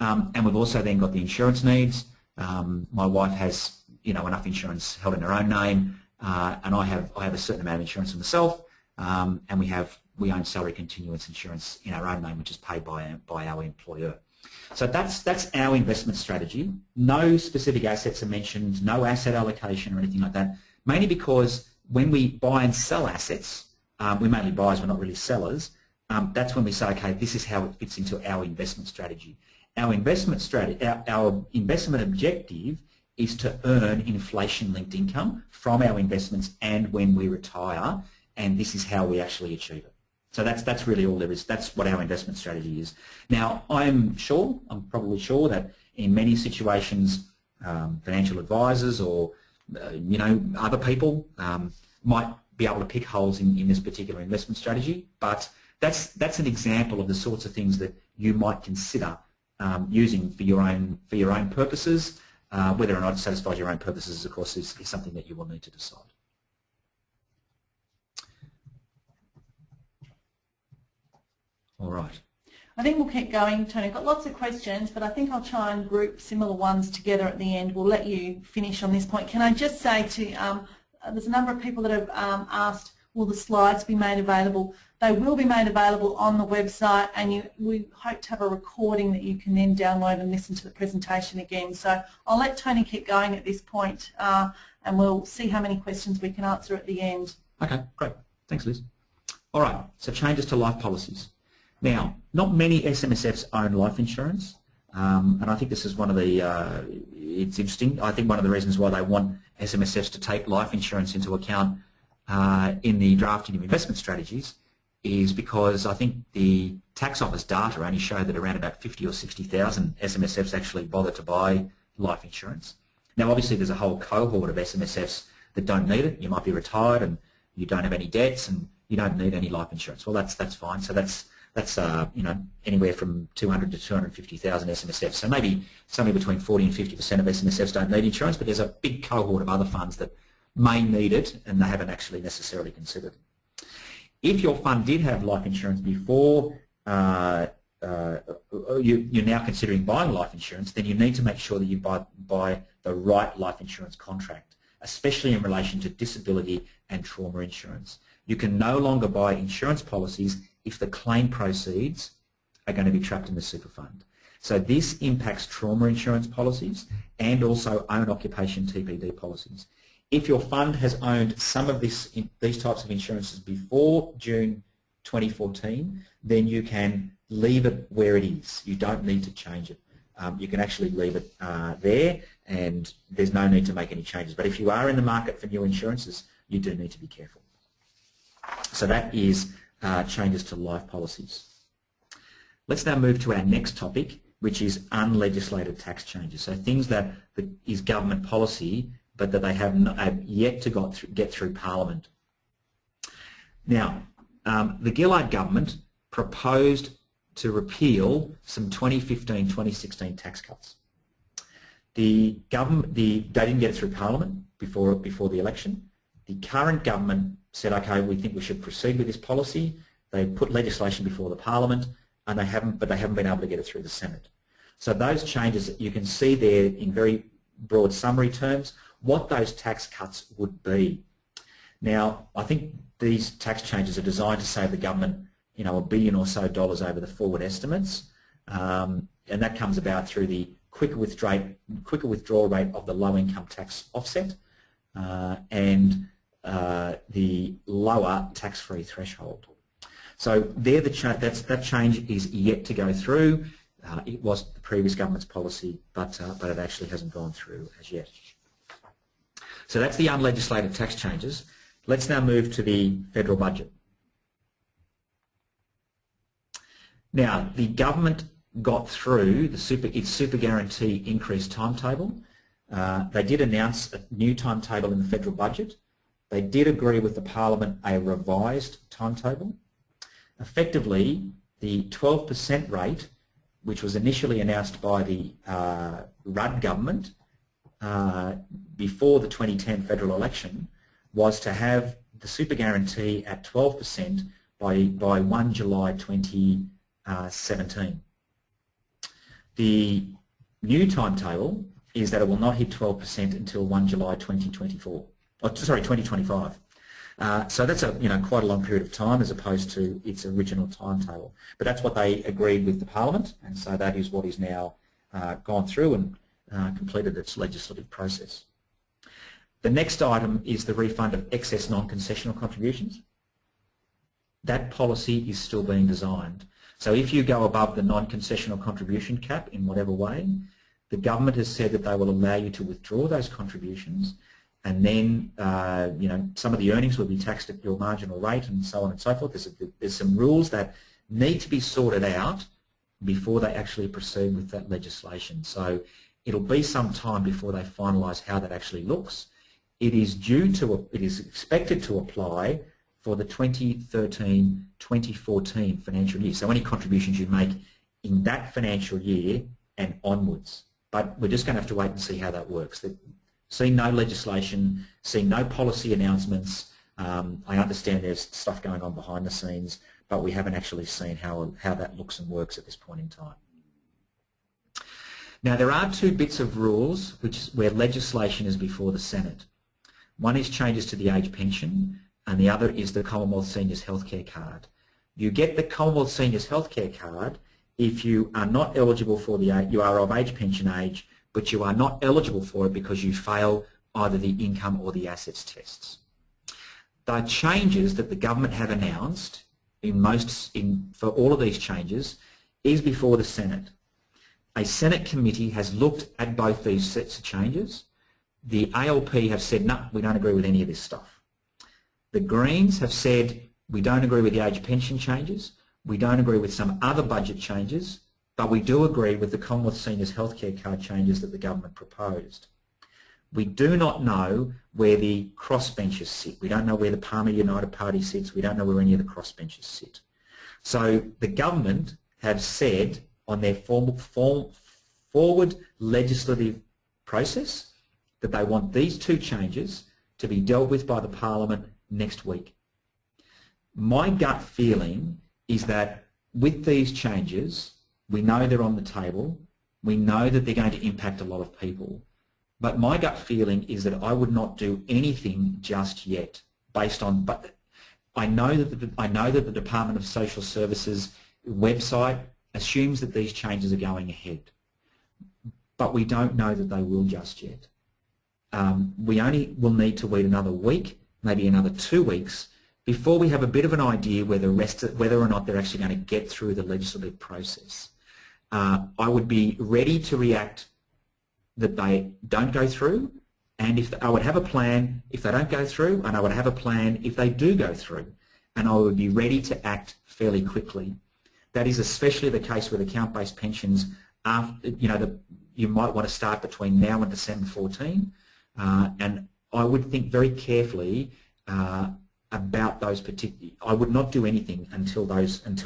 And we've also then got the insurance needs. My wife has enough insurance held in her own name, and I have a certain amount of insurance for myself, and we own salary continuance insurance in our own name, which is paid by our employer. So that's our investment strategy. No specific assets are mentioned, no asset allocation or anything like that, mainly because when we buy and sell assets, we're mainly buyers, we're not really sellers, that's when we say, okay, this is how it fits into our investment strategy. Our investment objective is to earn inflation-linked income from our investments and when we retire, and this is how we actually achieve it. So that's really all there is. That's what our investment strategy is. Now, I'm probably sure that in many situations, financial advisors or other people might be able to pick holes in this particular investment strategy, but that's an example of the sorts of things that you might consider using for your own purposes. Whether or not it satisfies your own purposes, of course, is something that you will need to decide. All right. I think we'll keep going, Tony. I've got lots of questions, but I think I'll try and group similar ones together at the end. We'll let you finish on this point. Can I just say to, there's a number of people that have asked, will the slides be made available? They will be made available on the website, and we hope to have a recording that you can then download and listen to the presentation again. So I'll let Tony keep going at this point, and we'll see how many questions we can answer at the end. Okay, great. Thanks, Liz. All right, so changes to life policies. Now, not many SMSFs own life insurance, and I think this is one of the, it's interesting, I think one of the reasons why they want SMSFs to take life insurance into account in the drafting of investment strategies is because I think the tax office data only show that around about 50 or 60,000 SMSFs actually bother to buy life insurance. Now, obviously, there's a whole cohort of SMSFs that don't need it. You might be retired and you don't have any debts and you don't need any life insurance. Well, that's fine. So that's anywhere from 200 to 250,000 SMSFs. So maybe somewhere between 40 and 50% of SMSFs don't need insurance, but there's a big cohort of other funds that may need it and they haven't actually necessarily considered. If your fund did have life insurance before you're now considering buying life insurance, then you need to make sure that you buy the right life insurance contract, especially in relation to disability and trauma insurance. You can no longer buy insurance policies if the claim proceeds are going to be trapped in the super fund. So this impacts trauma insurance policies and also own occupation TPD policies. If your fund has owned some of these types of insurances before June 2014, then you can leave it where it is. You don't need to change it. You can actually leave it there, and there's no need to make any changes. But if you are in the market for new insurances, you do need to be careful. So that is changes to life policies. Let's now move to our next topic, which is unlegislated tax changes. So things that is government policy, but that they have yet to get through Parliament. Now, the Gillard government proposed to repeal some 2015-2016 tax cuts. They didn't get it through Parliament before the election. The current government said, okay, we think we should proceed with this policy. They put legislation before the Parliament, and they haven't been able to get it through the Senate. So those changes, you can see there in very broad summary terms what those tax cuts would be. Now, I think these tax changes are designed to save the government, $1 billion or so over the forward estimates, and that comes about through the quicker withdrawal rate of the low-income tax offset and the lower tax-free threshold. So that change is yet to go through. It was the previous government's policy, but it actually hasn't gone through as yet. So that's the unlegislated tax changes. Let's now move to the federal budget. Now, the government got through its super guarantee increase timetable. They did announce a new timetable in the federal budget. They did agree with the Parliament a revised timetable. Effectively, the 12% rate, which was initially announced by the Rudd government before the 2010 federal election, was to have the super guarantee at 12% by 1 July 2017. The new timetable is that it will not hit 12% until 1 July 2024. Oh, sorry, 2025. So that's quite a long period of time as opposed to its original timetable. But that's what they agreed with the Parliament, and so that is what is now gone through and completed its legislative process. The next item is the refund of excess non-concessional contributions. That policy is still being designed. So if you go above the non-concessional contribution cap in whatever way, the government has said that they will allow you to withdraw those contributions, and then some of the earnings will be taxed at your marginal rate and so on and so forth. There's some rules that need to be sorted out before they actually proceed with that legislation. So it'll be some time before they finalise how that actually looks. It is expected to apply for the 2013-2014 financial year. So any contributions you make in that financial year and onwards. But we're just going to have to wait and see how that works. See no legislation, see no policy announcements. I understand there's stuff going on behind the scenes, but we haven't actually seen how that looks and works at this point in time. Now, there are two bits of rules where legislation is before the Senate. One is changes to the age pension, and the other is the Commonwealth Seniors Healthcare Card. You get the Commonwealth Seniors Healthcare Card if you are not eligible for you are of age pension age, but you are not eligible for it because you fail either the income or the assets tests. The changes that the government have announced for all of these changes is before the Senate. A Senate committee has looked at both these sets of changes. The ALP have said, no, we don't agree with any of this stuff. The Greens have said, we don't agree with the age pension changes, we don't agree with some other budget changes, but we do agree with the Commonwealth Seniors Healthcare Card changes that the government proposed. We do not know where the crossbenchers sit. We don't know where the Palmer United Party sits. We don't know where any of the crossbenchers sit. So the government have said on their forward legislative process that they want these two changes to be dealt with by the Parliament next week. My gut feeling is that with these changes, we know they're on the table, we know that they're going to impact a lot of people, but my gut feeling is that I would not do anything just yet but I know that the Department of Social Services website assumes that these changes are going ahead, but we don't know that they will just yet. We only will need to wait another week, maybe another 2 weeks, before we have a bit of an idea whether or not they're actually going to get through the legislative process. I would be ready to react that they don't go through, and I would have a plan if they don't go through, and I would have a plan if they do go through, and I would be ready to act fairly quickly. That is especially the case with account-based pensions. You might want to start between now and December 14, and I would think very carefully about those particular. I would not do anything until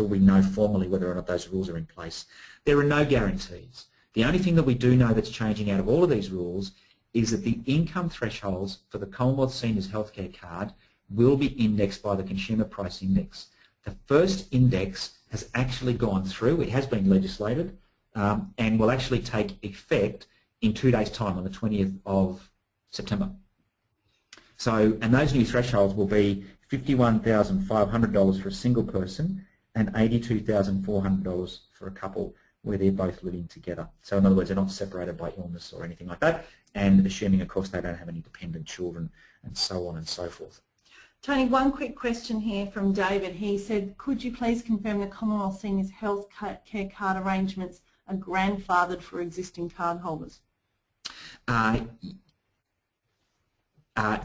we know formally whether or not those rules are in place. There are no guarantees. The only thing that we do know that's changing out of all of these rules is that the income thresholds for the Commonwealth Seniors Healthcare Card will be indexed by the Consumer Price Index. The first index has actually gone through. It has been legislated and will actually take effect in 2 days' time on the 20th of September. So, and those new thresholds will be $51,500 for a single person and $82,400 for a couple where they're both living together. So in other words, they're not separated by illness or anything like that, and assuming, of course, they don't have any dependent children and so on and so forth. Tony, one quick question here from David. He said, could you please confirm the Commonwealth Seniors Health Care Card arrangements are grandfathered for existing cardholders?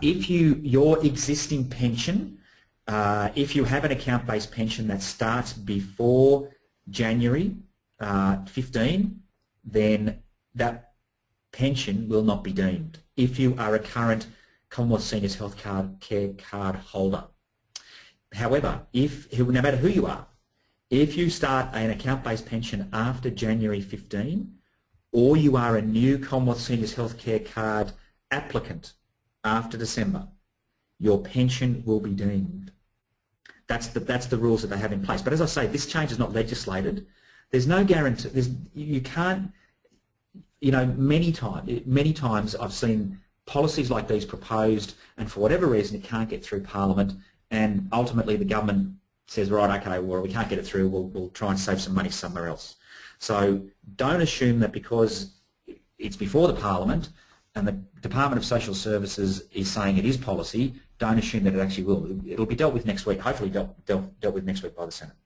If your existing pension, if you have an account-based pension that starts before January 15, then that pension will not be deemed if you are a current Commonwealth Seniors Health Care Card holder. However, no matter who you are, if you start an account-based pension after January 15, or you are a new Commonwealth Seniors Health Care Card applicant after December, your pension will be deemed. That's the rules that they have in place. But as I say, this change is not legislated. There's no guarantee. You can't. You know, many times I've seen policies like these proposed, and for whatever reason it can't get through Parliament, and ultimately the government says, right, okay, well, we can't get it through. We'll try and save some money somewhere else. So don't assume that because it's before the Parliament and the Department of Social Services is saying it is policy, don't assume that it actually will. It'll be dealt with next week, hopefully dealt with next week by the Senate.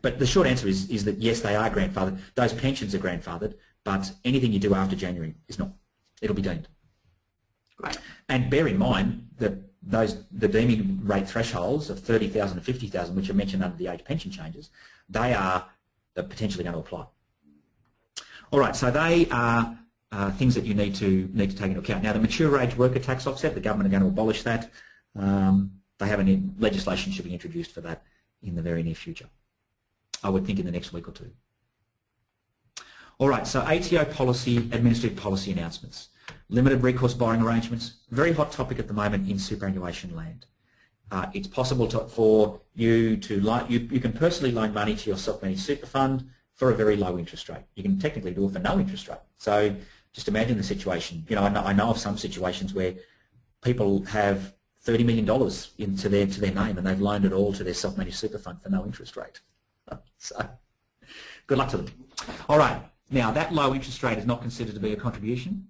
But the short answer is that yes, they are grandfathered. Those pensions are grandfathered, but anything you do after January is not. It'll be deemed. Right. And bear in mind that the deeming rate thresholds of 30,000 and 50,000, which are mentioned under the age pension changes, they are potentially going to apply. All right, so they are things that you need to take into account. Now, the mature age worker tax offset, the government are going to abolish that. They have legislation should be introduced for that in the very near future. I would think in the next week or two. All right, so ATO policy, administrative policy announcements. Limited recourse borrowing arrangements, very hot topic at the moment in superannuation land. It's possible for you to you can personally loan money to your self-managed super fund for a very low interest rate. You can technically do it for no interest rate. So just imagine the situation. You know, I know of some situations where people have $30 million into their name and they've loaned it all to their self-managed super fund for no interest rate. So good luck to them. All right, now that low interest rate is not considered to be a contribution.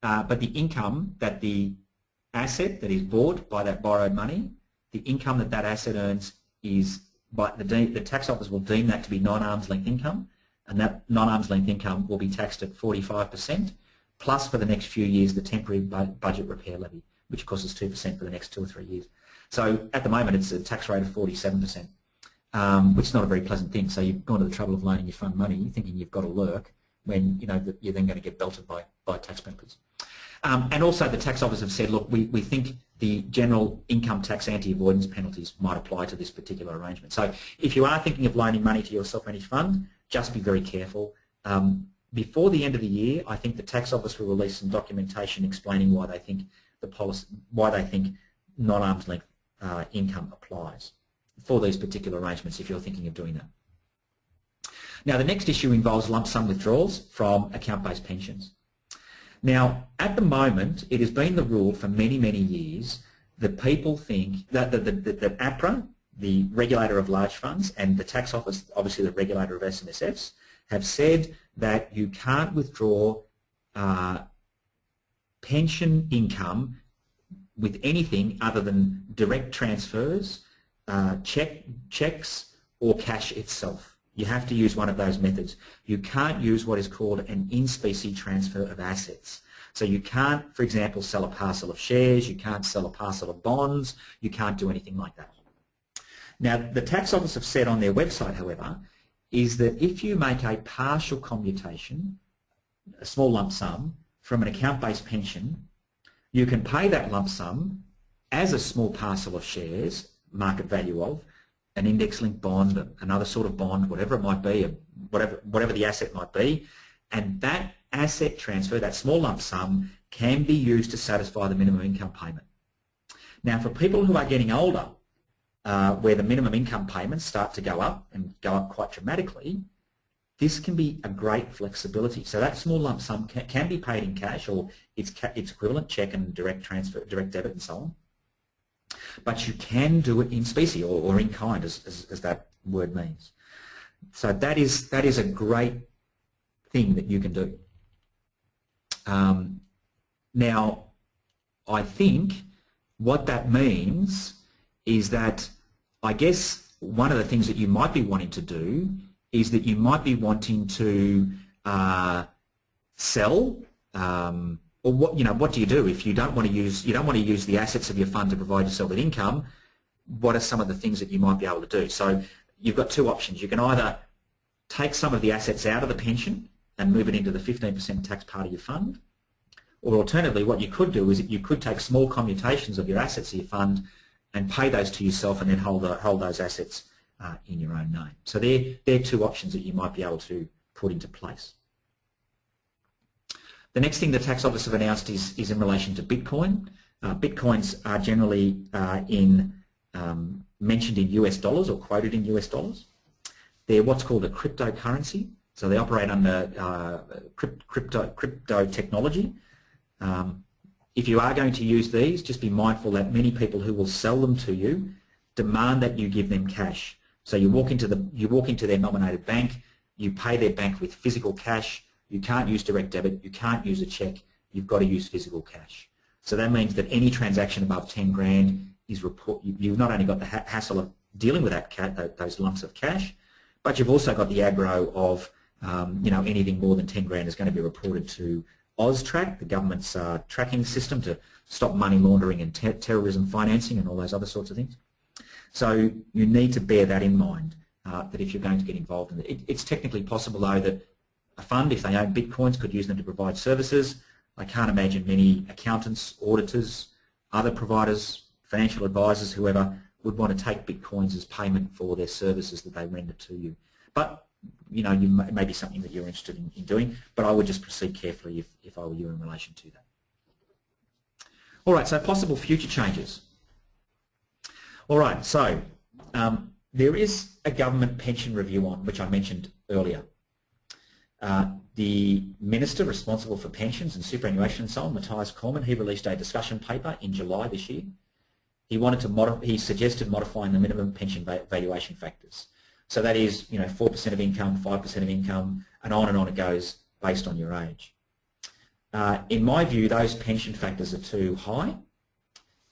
But the income that the asset that is bought by that borrowed money, the income that asset earns is, the tax office will deem that to be non-arm's length income, and that non-arm's length income will be taxed at 45%, plus for the next few years the temporary budget repair levy, which of course is 2% for the next 2 or 3 years. So at the moment it's a tax rate of 47%, which is not a very pleasant thing. So you've gone to the trouble of loaning your fund money thinking you've got a lurk, when you know that you're then going to get belted by taxpayers. And also the tax office have said, look, we think the general income tax anti-avoidance penalties might apply to this particular arrangement. So if you are thinking of loaning money to your self-managed fund, just be very careful. Before the end of the year, I think the tax office will release some documentation explaining why they think non-arm's length income applies for these particular arrangements if you're thinking of doing that. Now, the next issue involves lump sum withdrawals from account-based pensions. Now, at the moment, it has been the rule for many, many years that people think that APRA, the regulator of large funds, and the tax office, obviously the regulator of SMSFs, have said that you can't withdraw pension income with anything other than direct transfers, checks, or cash itself. You have to use one of those methods. You can't use what is called an in-specie transfer of assets. So you can't, for example, sell a parcel of shares, you can't sell a parcel of bonds, you can't do anything like that. Now, the tax office have said on their website, however, is that if you make a partial commutation, a small lump sum, from an account-based pension, you can pay that lump sum as a small parcel of shares, market value of, an index-linked bond, another sort of bond, whatever it might be, whatever the asset might be, and that asset transfer, that small lump sum, can be used to satisfy the minimum income payment. Now, for people who are getting older, where the minimum income payments start to go up and go up quite dramatically, this can be a great flexibility. So that small lump sum can be paid in cash or its equivalent, check and direct transfer, direct debit and so on. But you can do it in specie or in kind, as that word means. So that is a great thing that you can do. Now, I think what that means is that I guess one of the things that you might be wanting to do is that you might be wanting to sell. Or what do you do if you don't want to use the assets of your fund to provide yourself with income? What are some of the things that you might be able to do? So you've got two options. You can either take some of the assets out of the pension and move it into the 15% tax part of your fund. Or alternatively, what you could do is you could take small commutations of your assets of your fund and pay those to yourself and then hold those assets in your own name. So they're two options that you might be able to put into place. The next thing the tax office have announced is in relation to Bitcoin. Bitcoins are generally mentioned in US dollars or quoted in US dollars. They're what's called a cryptocurrency, so they operate under crypto technology. If you are going to use these, just be mindful that many people who will sell them to you demand that you give them cash. So you walk into their nominated bank, you pay their bank with physical cash. You can't use direct debit, you can't use a check, you've got to use physical cash. So that means that any transaction above 10 grand is you've not only got the hassle of dealing with those lumps of cash, but you've also got the aggro of anything more than 10 grand is going to be reported to AUSTRAC, the government's tracking system to stop money laundering and terrorism financing and all those other sorts of things. So you need to bear that in mind, that if you're going to get involved in it. It's technically possible though that a fund, if they own Bitcoins, could use them to provide services. I can't imagine many accountants, auditors, other providers, financial advisors, whoever, would want to take Bitcoins as payment for their services that they render to you. But it may be something that you're interested in doing, but I would just proceed carefully if I were you in relation to that. All right, so possible future changes. All right, so there is a government pension review on, which I mentioned earlier. The Minister responsible for pensions and superannuation and so on, Matthias Cormann, he released a discussion paper in July this year. He suggested modifying the minimum pension valuation factors. So that is, 4% of income, 5% of income, and on it goes based on your age. In my view, those pension factors are too high,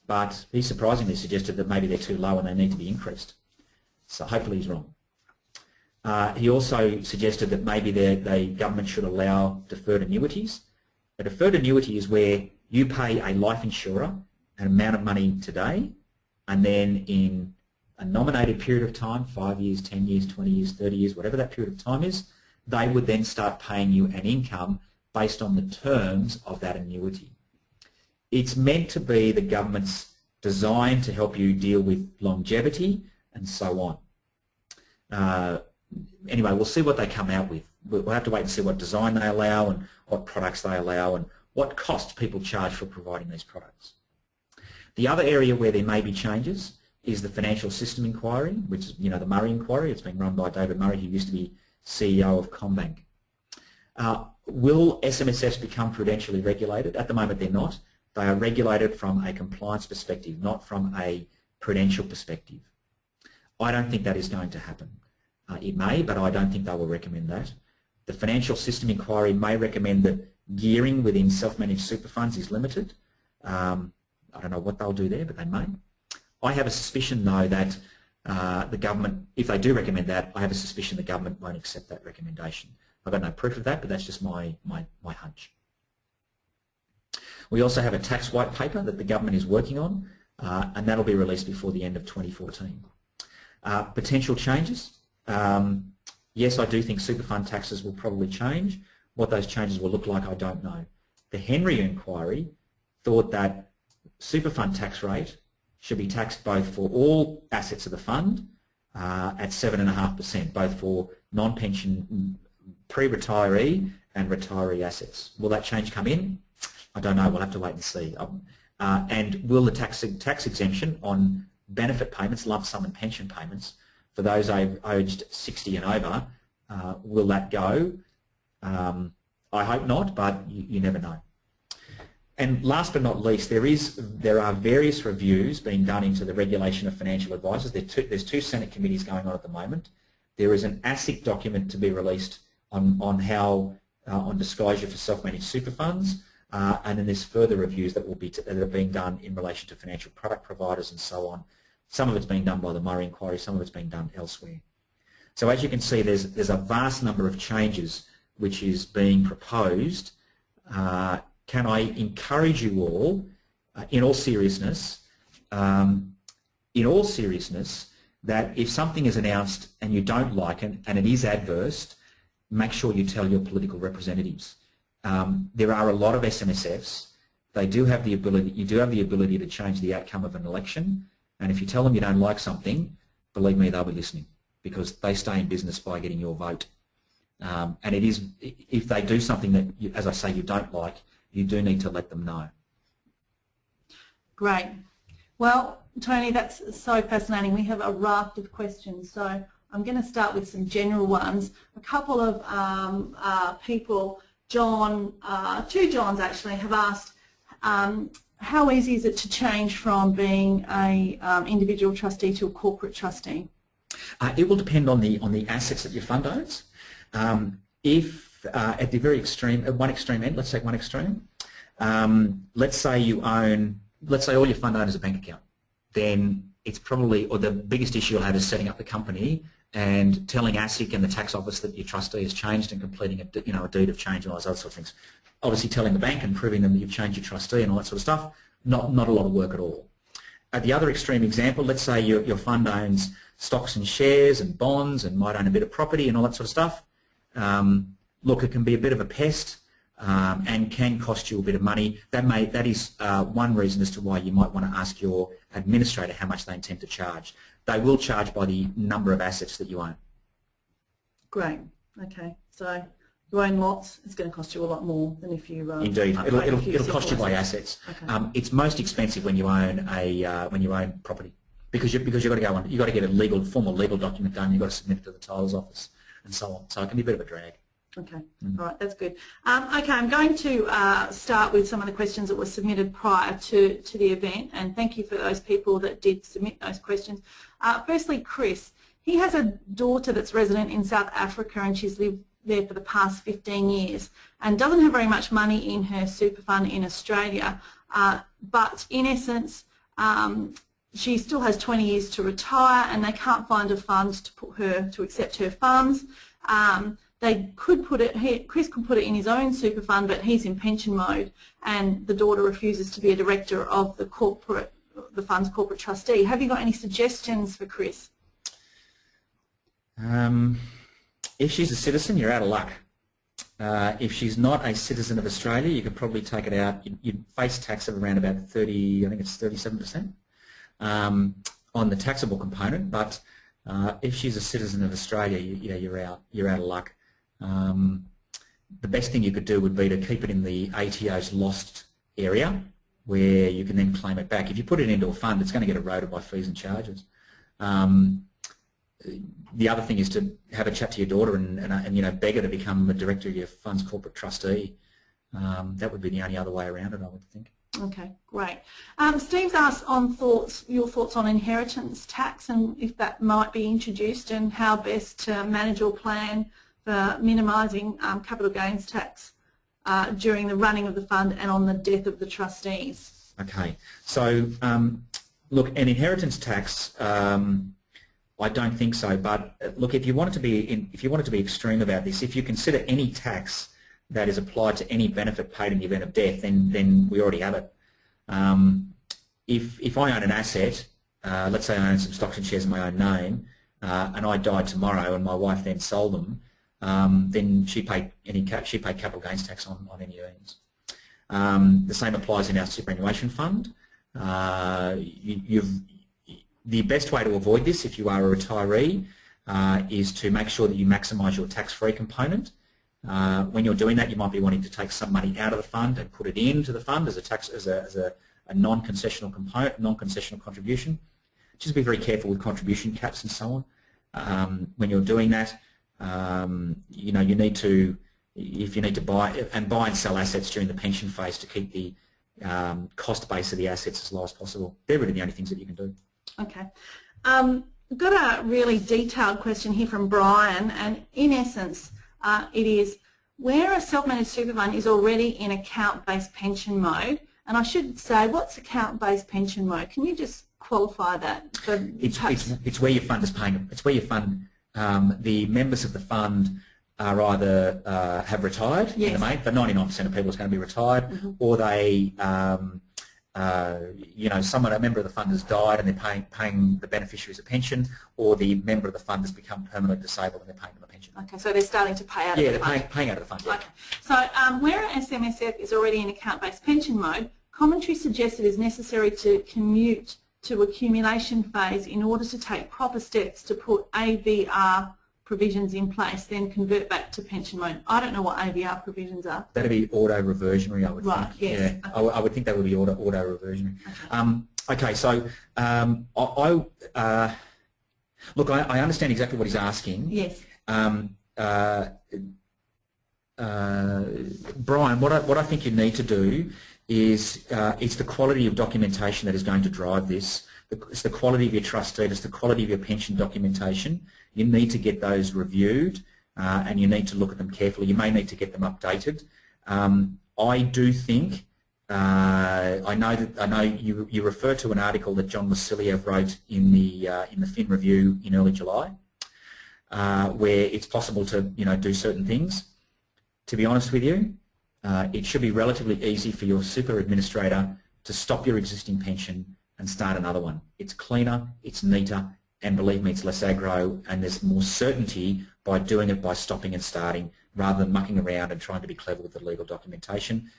but he surprisingly suggested that maybe they're too low and they need to be increased. So hopefully he's wrong. He also suggested that maybe the government should allow deferred annuities. A deferred annuity is where you pay a life insurer an amount of money today, and then in a nominated period of time, 5 years, 10 years, 20 years, 30 years, whatever that period of time is, they would then start paying you an income based on the terms of that annuity. It's meant to be the government's design to help you deal with longevity and so on. Anyway, we'll see what they come out with. We'll have to wait and see what design they allow and what products they allow and what cost people charge for providing these products. The other area where there may be changes is the financial system inquiry, which is the Murray inquiry. It's being run by David Murray, who used to be CEO of CommBank. Will SMSFs become prudentially regulated? At the moment they're not. They are regulated from a compliance perspective, not from a prudential perspective. I don't think that is going to happen. It may, but I don't think they will recommend that. The financial system inquiry may recommend that gearing within self-managed super funds is limited. I don't know what they'll do there, but they may. I have a suspicion, though, that the government, if they do recommend that, I have a suspicion the government won't accept that recommendation. I've got no proof of that, but that's just my hunch. We also have a tax white paper that the government is working on, and that'll be released before the end of 2014. Potential changes. Yes, I do think super fund taxes will probably change. What those changes will look like, I don't know. The Henry inquiry thought that super fund tax rate should be taxed both for all assets of the fund at 7.5%, both for non-pension, pre-retiree and retiree assets. Will that change come in? I don't know. We'll have to wait and see. And will the tax exemption on benefit payments, lump sum and pension payments, for those aged 60 and over, will that go? I hope not, but you never know. And last but not least, there are various reviews being done into the regulation of financial advisors. There's two Senate committees going on at the moment. There is an ASIC document to be released on disclosure for self-managed super funds, and then there's further reviews that are being done in relation to financial product providers and so on. Some of it's being done by the Murray inquiry, some of it's being done elsewhere. So as you can see, there's a vast number of changes which is being proposed. Can I encourage you all, in all seriousness, that if something is announced and you don't like it and it is adverse, make sure you tell your political representatives. There are a lot of SMSFs. They do have the ability, you do have the ability to change the outcome of an election, and if you tell them you don't like something, believe me, they'll be listening, because they stay in business by getting your vote. And it is, if they do something that, you, as I say, you don't like, you do need to let them know. Great. Well, Tony, that's so fascinating. We have a raft of questions, so I'm going to start with some general ones. A couple of people, John, two Johns actually, have asked, how easy is it to change from being a individual trustee to a corporate trustee? It will depend on the assets that your fund owns. If at the very extreme, at one extreme end, let's take one extreme. Let's say you own, let's say all your fund owns a bank account. Then it's probably, or the biggest issue you'll have is setting up the company and telling ASIC and the tax office that your trustee has changed and completing a deed of change and all those other sort of things. Obviously telling the bank and proving them that you've changed your trustee and all that sort of stuff, not a lot of work at all. At the other extreme example, let's say your fund owns stocks and shares and bonds and might own a bit of property and all that sort of stuff. Look, it can be a bit of a pest and can cost you a bit of money. That is one reason as to why you might want to ask your administrator how much they intend to charge. They will charge by the number of assets that you own. Great. Okay. So you own lots, it's going to cost you a lot more than if you indeed it'll cost you by assets. Okay. It's most expensive when you own property, because you've got to go on, you've got to get a formal legal document done, you've got to submit it to the titles office and so on, so it can be a bit of a drag. Okay. All right, that's good. Okay, I'm going to start with some of the questions that were submitted prior to the event, and thank you for those people that did submit those questions. Firstly, Chris, he has a daughter that's resident in South Africa and she's lived there for the past 15 years and doesn't have very much money in her super fund in Australia, but in essence she still has 20 years to retire and they can't find a fund to accept her funds. They could put it, Chris could put it in his own super fund, but he's in pension mode and the daughter refuses to be a director of the fund's corporate trustee. Have you got any suggestions for Chris? If she's a citizen, you're out of luck. If she's not a citizen of Australia, you could probably take it out. You'd face tax of around about 30, I think it's 37% on the taxable component. But if she's a citizen of Australia, you're out of luck. The best thing you could do would be to keep it in the ATO's lost area, where you can then claim it back. If you put it into a fund, it's going to get eroded by fees and charges. The other thing is to have a chat to your daughter and beg her to become the director of your fund's corporate trustee. That would be the only other way around it, I would think. Okay, great. Steve's asked on your thoughts on inheritance tax and if that might be introduced and how best to manage or plan for minimising capital gains tax during the running of the fund and on the death of the trustees. Okay, so look, an inheritance tax, I don't think so. But look, if you wanted to be extreme about this, if you consider any tax that is applied to any benefit paid in the event of death, then we already have it. If I own an asset, let's say I own some stocks and shares in my own name, and I died tomorrow, and my wife then sold them, then she paid capital gains tax on any earnings. The same applies in our superannuation fund. The best way to avoid this, if you are a retiree, is to make sure that you maximise your tax-free component. When you're doing that, you might be wanting to take some money out of the fund and put it into the fund as a non-concessional component, non-concessional contribution. Just be very careful with contribution caps and so on. When you're doing that, you need to, if you need to buy and sell assets during the pension phase to keep the cost base of the assets as low as possible. They're really the only things that you can do. Okay. We've got a really detailed question here from Brian, and in essence it is, where a self-managed super fund is already in account-based pension mode, and I should say, what's account-based pension mode? Can you just qualify that? It's where your fund is paying. It's where your fund, the members of the fund are either have retired, yes, in the main, but 99% of people is going to be retired, or they a member of the fund has died and they're paying the beneficiaries a pension, or the member of the fund has become permanently disabled and they're paying them a pension. Okay, so they're starting to pay out of the fund. Yeah, they're paying out of the fund. Yeah. Okay. So where an SMSF is already in account-based pension mode, commentary suggests it is necessary to commute to accumulation phase in order to take proper steps to put AVR provisions in place, then convert back to pension mode. I don't know what AVR provisions are. That'd be auto-reversionary, I would think. Right, yes. Yeah, okay. I would think that would be auto-reversionary. Okay, so look, I understand exactly what he's asking. Yes. Brian, what I think you need to do is it's the quality of documentation that is going to drive this. It's the quality of your trust deed, it's the quality of your pension documentation. You need to get those reviewed and you need to look at them carefully. You may need to get them updated. I do think, I know you refer to an article that John Wasiliev wrote in the FIIG Review in early July, where it's possible to do certain things. To be honest with you, it should be relatively easy for your super administrator to stop your existing pension and start another one. It's cleaner, it's neater, and believe me, it's less aggro, and there's more certainty by doing it by stopping and starting rather than mucking around and trying to be clever with the legal documentation.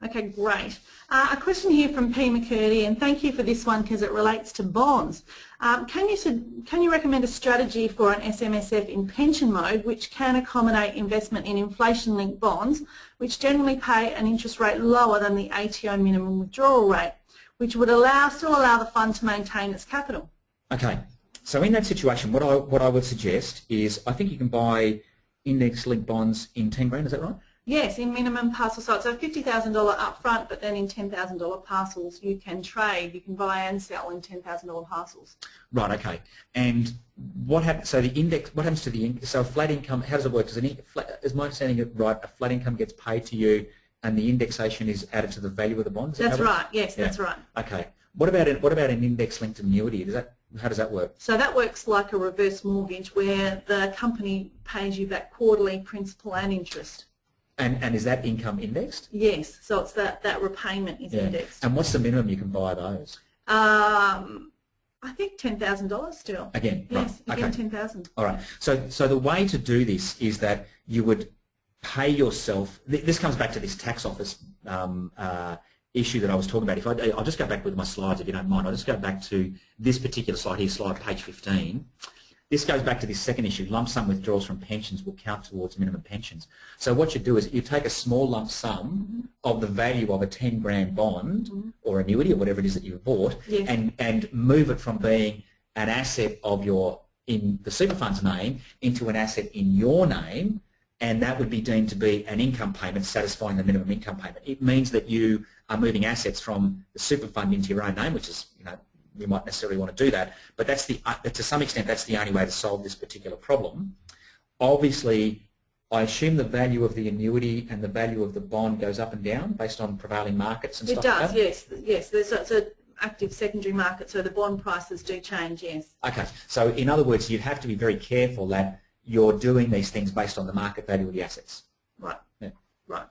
Okay, great. A question here from P. McCurdy, and thank you for this one because it relates to bonds. Can you recommend a strategy for an SMSF in pension mode which can accommodate investment in inflation-linked bonds, which generally pay an interest rate lower than the ATO minimum withdrawal rate, which would still allow the fund to maintain its capital? Okay, so in that situation, what I would suggest is I think you can buy index-linked bonds in 10 grand, is that right? Yes, in minimum parcel size. So $50,000 up front, but then in $10,000 parcels you can trade. You can buy and sell in $10,000 parcels. Right. Okay. And what happens? So the index. What happens to the so flat income? How does it work? Is my understanding it right? A flat income gets paid to you, and the indexation is added to the value of the bonds. That's right. Yes, yeah. That's right. Okay. What about an index-linked annuity? How does that work? So that works like a reverse mortgage, where the company pays you back quarterly principal and interest. And is that income indexed? Yes, so it's that repayment is indexed. And what's the minimum you can buy those? I think $10,000 still. Again, yes, right. Again, okay. 10,000. All right. So the way to do this is that you would pay yourself. This comes back to this tax office issue that I was talking about. I'll just go back with my slides if you don't mind. I'll just go back to this particular slide here, slide page 15. This goes back to this second issue. Lump sum withdrawals from pensions will count towards minimum pensions. So what you do is you take a small lump sum of the value of a 10 grand bond or annuity or whatever it is that you've bought and move it from being an asset of in the super fund's name into an asset in your name, and that would be deemed to be an income payment satisfying the minimum income payment. It means that you are moving assets from the super fund into your own name, which is, you might necessarily want to do that, but that's to some extent that's the only way to solve this particular problem. Obviously, I assume the value of the annuity and the value of the bond goes up and down based on prevailing markets and stuff like that? It does, yes. It's an active secondary market, so the bond prices do change, yes. Okay, so in other words, you have to be very careful that you're doing these things based on the market value of the assets. Right, yeah. Right.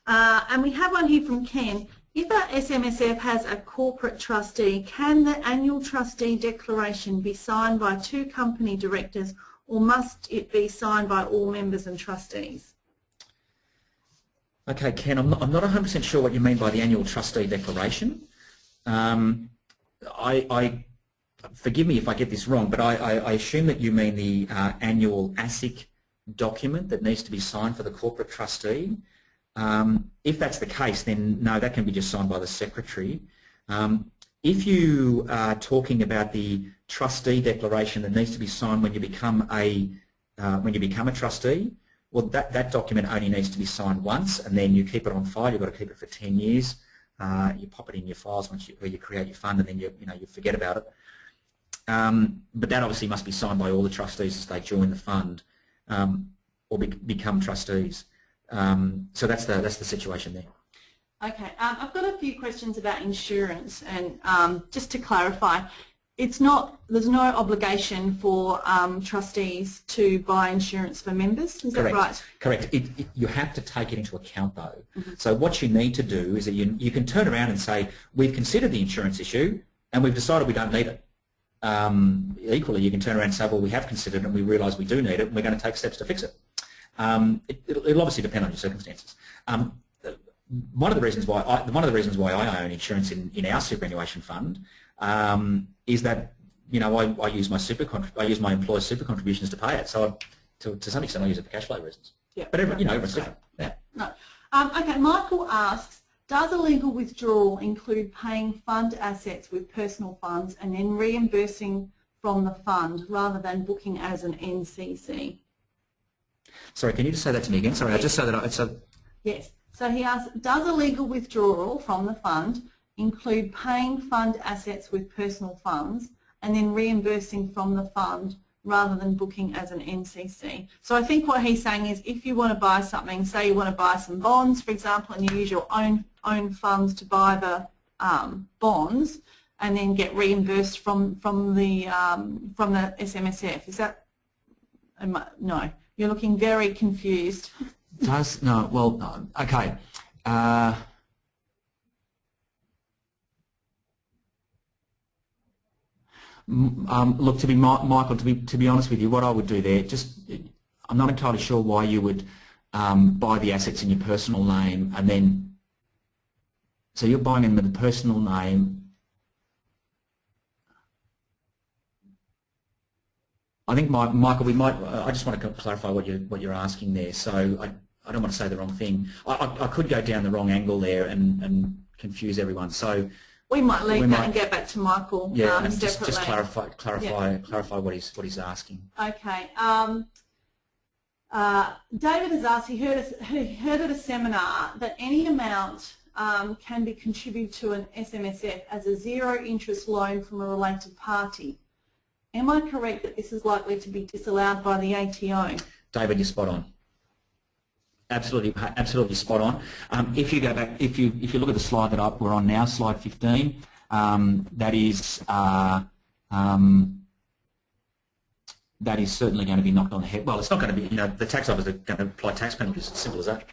And we have one here from Ken. If a SMSF has a corporate trustee, can the annual trustee declaration be signed by 2 company directors, or must it be signed by all members and trustees? Okay, Ken, I'm not 100% sure what you mean by the annual trustee declaration. Forgive me if I get this wrong, but I assume that you mean the annual ASIC document that needs to be signed for the corporate trustee. If that's the case, then no, that can be just signed by the secretary. If you are talking about the trustee declaration that needs to be signed when you become a trustee, well, that document only needs to be signed once, and then you keep it on file. You've got to keep it for 10 years. You pop it in your files where you create your fund, and then you forget about it. But that obviously must be signed by all the trustees as they join the fund or become trustees. So that's the situation there. Okay, I've got a few questions about insurance, and just to clarify, there's no obligation for trustees to buy insurance for members, is that right? Correct. You have to take it into account though. So what you need to do is that you can turn around and say, we've considered the insurance issue and we've decided we don't need it. Equally, you can turn around and say, well, we have considered it and we realise we do need it and we're going to take steps to fix it. It'll obviously depend on your circumstances. One of the reasons why I own insurance in our superannuation fund is that I use my employer's super contributions to pay it. So to some extent I use it for cash flow reasons. Yeah. But everyone's different. Yeah. No. Okay. Michael asks, does a legal withdrawal include paying fund assets with personal funds and then reimbursing from the fund rather than booking as an NCC? Sorry, can you just say that to me again? Sorry, I just said that. Yes. So he asks, does a legal withdrawal from the fund include paying fund assets with personal funds and then reimbursing from the fund rather than booking as an NCC? So I think what he's saying is if you want to buy something, say you want to buy some bonds, for example, and you use your own funds to buy the bonds and then get reimbursed from the SMSF. Is that, no, you're looking very confused. Okay. Look, Michael, to be honest with you, what I would do there, I'm not entirely sure why you would buy the assets in your personal name and then, so you're buying them in the personal name. I think, Michael, I just want to clarify what you're asking there. So I don't want to say the wrong thing. I could go down the wrong angle there and confuse everyone. So we might leave that and get back to Michael. Yeah, and just clarify what he's asking. Okay. David has asked. He heard at a seminar that any amount can be contributed to an SMSF as a zero interest loan from a related party. Am I correct that this is likely to be disallowed by the ATO? David, you're spot on. Absolutely spot on. If you go back, if you look at the slide that we're on now, slide 15, that is certainly going to be knocked on the head. Well, it's not going to be. The tax office are going to apply tax penalties. As simple as that.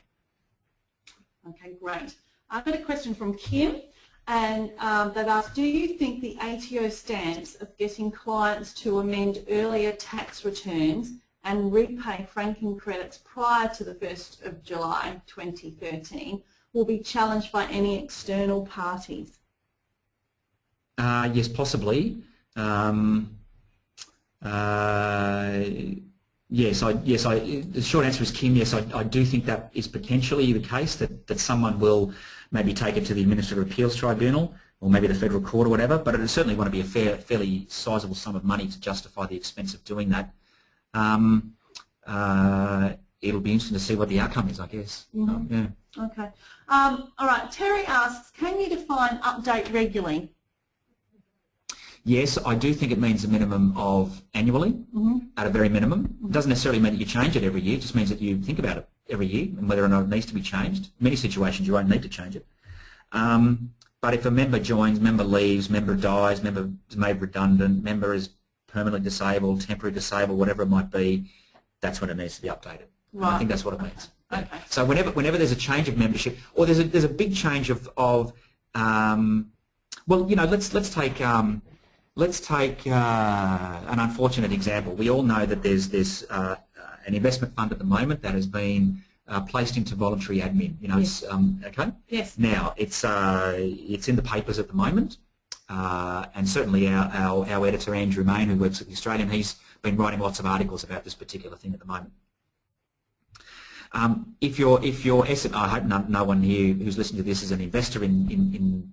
Okay, great. I've got a question from Kim, and that asks, do you think the ATO stance of getting clients to amend earlier tax returns and repay franking credits prior to the 1st of July 2013 will be challenged by any external parties? Yes, possibly. Yes. The short answer is, Kim, yes, I do think that is potentially the case, that someone will maybe take it to the Administrative Appeals Tribunal or maybe the Federal Court or whatever, but it would certainly want to be a fairly sizable sum of money to justify the expense of doing that. It'll be interesting to see what the outcome is, I guess. Mm-hmm. Yeah. Okay. All right. Terry asks, can you define update regularly? Yes, I do think it means a minimum of annually, at a very minimum. It doesn't necessarily mean that you change it every year. It just means that you think about it every year and whether or not it needs to be changed. In many situations, you won't need to change it. But if a member joins, member leaves, member dies, member is made redundant, member is permanently disabled, temporary disabled, whatever it might be, that's when it needs to be updated. Right. I think that's what it means. Okay. So whenever there's a change of membership, or there's a big change of well, let's take an unfortunate example. We all know that there's an investment fund at the moment that has been placed into voluntary admin. Yes. It's okay. Yes. Now it's in the papers at the moment, and certainly our editor Andrew Main, who works at the Australian, he's been writing lots of articles about this particular thing at the moment. If you're I hope no one here who's listening to this is an investor in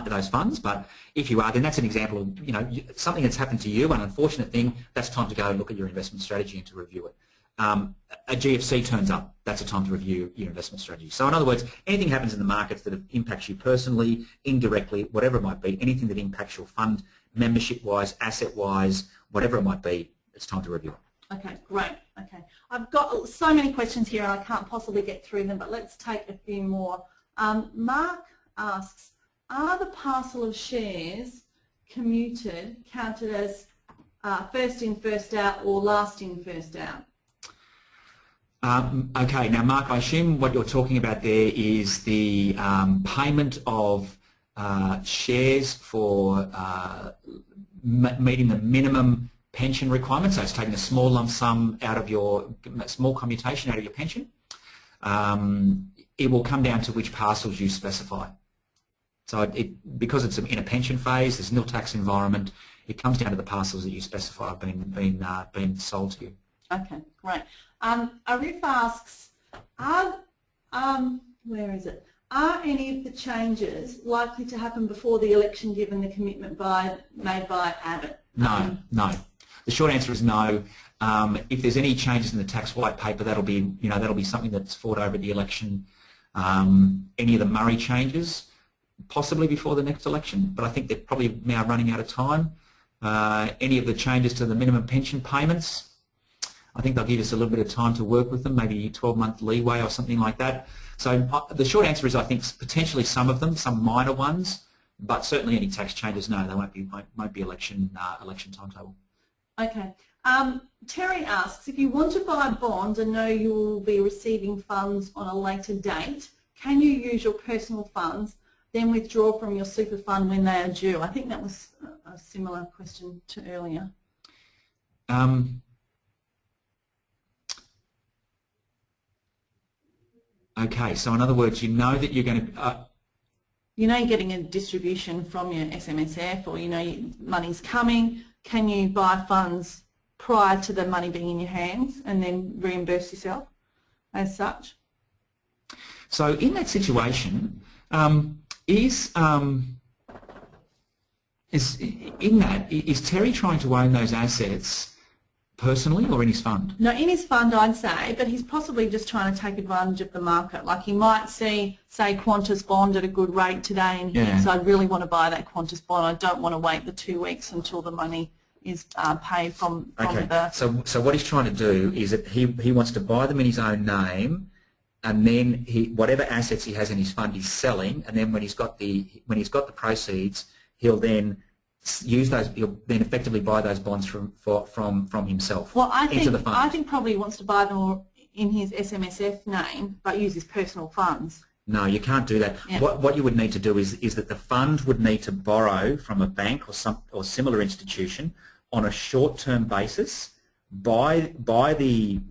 those funds, but if you are, then that's an example of something that's happened to you, an unfortunate thing. That's time to go and look at your investment strategy and to review it. A GFC turns up, that's a time to review your investment strategy. So in other words, anything happens in the markets that impacts you personally, indirectly, whatever it might be, anything that impacts your fund membership-wise, asset-wise, whatever it might be, it's time to review it. Okay, great. Okay, I've got so many questions here and I can't possibly get through them, but let's take a few more. Mark asks, are the parcel of shares commuted counted as first in, first out, or last in, first out? Okay, now Mark, I assume what you're talking about there is the payment of shares for meeting the minimum pension requirement, so it's taking a small lump sum out of your, small commutation out of your pension. It will come down to which parcels you specify. So because it's in a pension phase, there's nil tax environment, it comes down to the parcels that you specify have been sold to you. Okay, great. Arif asks, where is it? Are any of the changes likely to happen before the election given the commitment made by Abbott? No, no. The short answer is no. If there's any changes in the tax white paper, that'll be something that's fought over at the election. Any of the Murray changes, possibly before the next election, but I think they're probably now running out of time. Any of the changes to the minimum pension payments, I think they'll give us a little bit of time to work with them, maybe 12-month leeway or something like that. So the short answer is I think potentially some of them, some minor ones, but certainly any tax changes, no, they won't be election timetable. Okay. Terry asks, if you want to buy bonds and know you will be receiving funds on a later date, can you use your personal funds, then withdraw from your super fund when they are due? I think that was a similar question to earlier. Okay, so in other words, you know that you're going to... you know you're getting a distribution from your SMSF, or you know money's coming. Can you buy funds prior to the money being in your hands and then reimburse yourself as such? So in that situation, is Terry trying to own those assets personally or in his fund? No, in his fund I'd say, but he's possibly just trying to take advantage of the market. Like he might see, say, Qantas bond at a good rate today and thinks, I really want to buy that Qantas bond. I don't want to wait the 2 weeks until the money is paid from the... So what he's trying to do is that he wants to buy them in his own name, and then whatever assets he has in his fund he's selling, and then when he's got the proceeds, he'll then use those. He'll then effectively buy those bonds from himself. Well, into the fund. I think probably he wants to buy them in his SMSF name, but use his personal funds. No, you can't do that. Yeah. What you would need to do is that the fund would need to borrow from a bank or similar institution on a short-term basis. Buy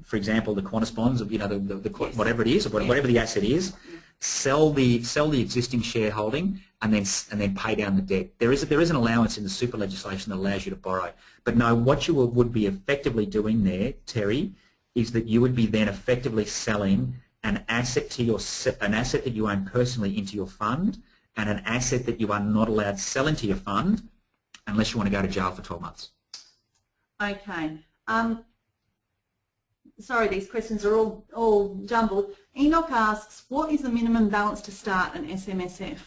for example, the Qantas bonds, Yes. whatever it is, or whatever the asset is, sell the existing shareholding, and then pay down the debt. There is an allowance in the super legislation that allows you to borrow. But no, what you would be effectively doing there, Terry, is that you would be then effectively selling an asset that you own personally into your fund, and an asset that you are not allowed to sell into your fund unless you want to go to jail for 12 months. Okay. Sorry, these questions are all jumbled. Enoch asks, what is the minimum balance to start an SMSF?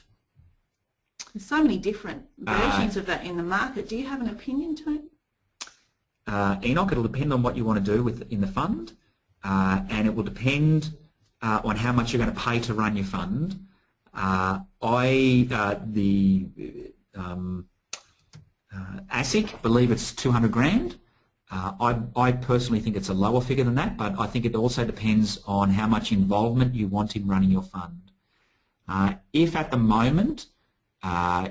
There's so many different versions of that in the market. Do you have an opinion, Tony? Enoch, it'll depend on what you want to do in the fund, and it will depend on how much you're going to pay to run your fund. ASIC believe it's 200 grand. I personally think it's a lower figure than that, but I think it also depends on how much involvement you want in running your fund. If at the moment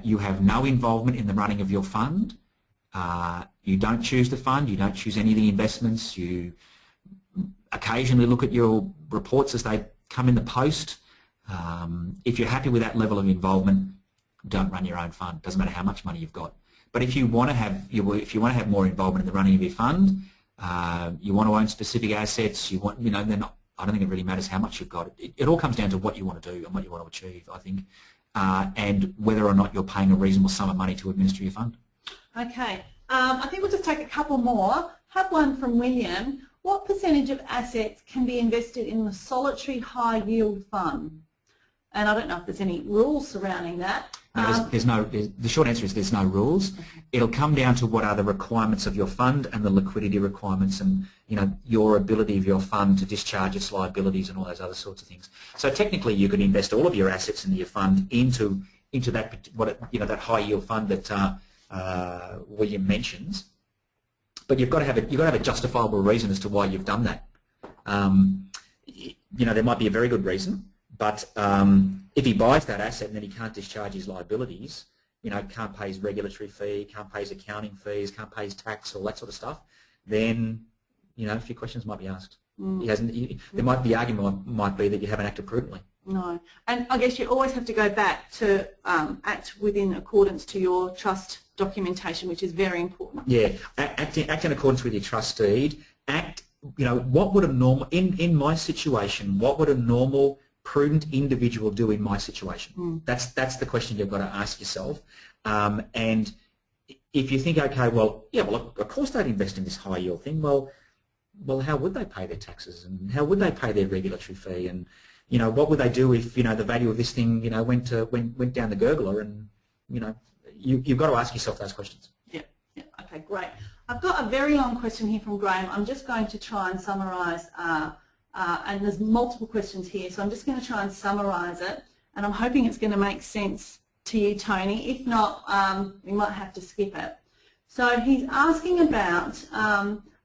you have no involvement in the running of your fund, you don't choose the fund, you don't choose any of the investments, you occasionally look at your reports as they come in the post. If you're happy with that level of involvement, don't run your own fund. Doesn't matter how much money you've got. But if you want to have more involvement in the running of your fund, you want to own specific assets, I don't think it really matters how much you've got. It all comes down to what you want to do and what you want to achieve, I think, and whether or not you're paying a reasonable sum of money to administer your fund. Okay. I think we'll just take a couple more. Have one from William. What percentage of assets can be invested in the solitary high yield fund? And I don't know if there's any rules surrounding that. No, the short answer is there's no rules. Okay. It'll come down to what are the requirements of your fund and the liquidity requirements, and your ability of your fund to discharge its liabilities and all those other sorts of things. So technically, you could invest all of your assets in your fund into that that high yield fund that William mentions, but you've got to have a justifiable reason as to why you've done that. You know, there might be a very good reason, but if he buys that asset and then he can't discharge his liabilities, you know, can't pay his regulatory fee, can't pay his accounting fees, can't pay his tax, all that sort of stuff, then, you know, a few questions might be asked. The argument might be that you haven't acted prudently. No, and I guess you always have to go back to act within accordance to your trust documentation, which is very important. Yeah, act in accordance with your trust deed. You know, what would a normal, in my situation, what would a normal, prudent individual do in my situation? That's the question you've got to ask yourself. And if you think, okay, well, yeah, well, of course they'd invest in this high yield thing. Well, how would they pay their taxes, and how would they pay their regulatory fee, and you know, what would they do if, you know, the value of this thing, you know, went down the gurgler? And you know, you've got to ask yourself those questions. Yeah. Okay, great. I've got a very long question here from Graham. I'm just going to try and summarise, and there's multiple questions here, so I'm just going to try and summarise it, and I'm hoping it's going to make sense to you, Tony. If not, we might have to skip it. So he's asking about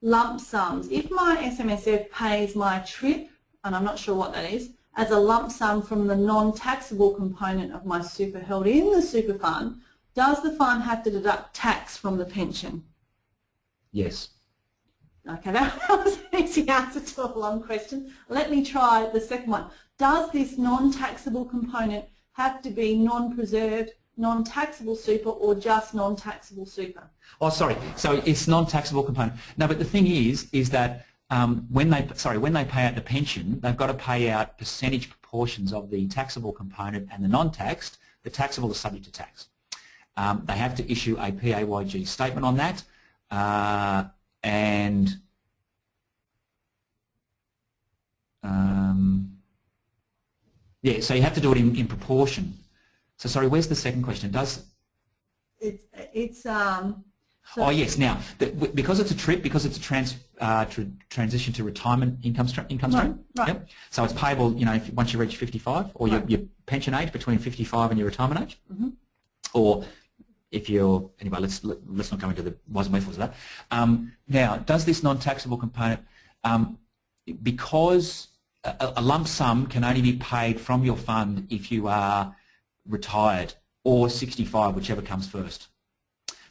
lump sums. If my SMSF pays my trip, and I'm not sure what that is, as a lump sum from the non-taxable component of my super held in the super fund, does the fund have to deduct tax from the pension? Yes. Okay, that was an easy answer to a long question. Let me try the second one. Does this non-taxable component have to be non-preserved, non-taxable super, or just non-taxable super? Oh, sorry. So it's non-taxable component. No, but the thing is that when they pay out the pension, they've got to pay out percentage proportions of the taxable component and the non-taxed. The taxable is subject to tax. They have to issue a PAYG statement on that, and yeah, so you have to do it in proportion. So sorry, where's the second question? Oh yes. Now, because it's a TRIP, because it's a transition to retirement income stream. Right. Yep. So it's payable, you know, once you reach 55, or your pension age between 55 and your retirement age, or if you're anyway. Let's not go into the whys and wherefores of that. Now, does this non-taxable component, because a lump sum can only be paid from your fund if you are retired or 65, whichever comes first.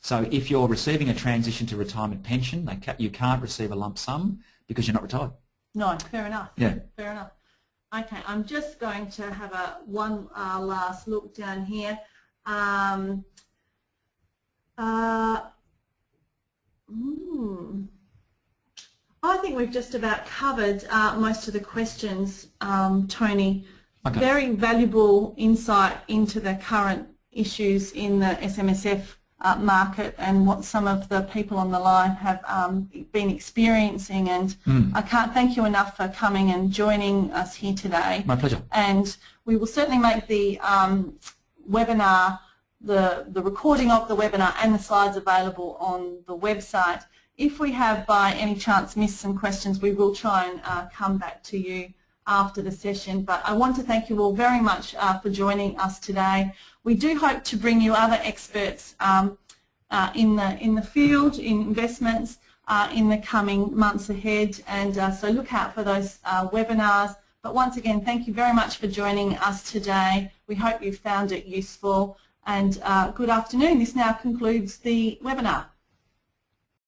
So if you're receiving a transition to retirement pension, you can't receive a lump sum because you're not retired. No, fair enough. Yeah. Fair enough. Okay, I'm just going to have one last look down here. I think we've just about covered most of the questions, Tony. Okay. Very valuable insight into the current issues in the SMSF market and what some of the people on the line have been experiencing, and I can't thank you enough for coming and joining us here today. My pleasure. And we will certainly make the webinar, the recording of the webinar and the slides available on the website. If we have by any chance missed some questions, we will try and come back to you after the session. But I want to thank you all very much for joining us today. We do hope to bring you other experts in the field, in investments, in the coming months ahead, and so look out for those webinars. But once again, thank you very much for joining us today. We hope you found it useful, and good afternoon. This now concludes the webinar.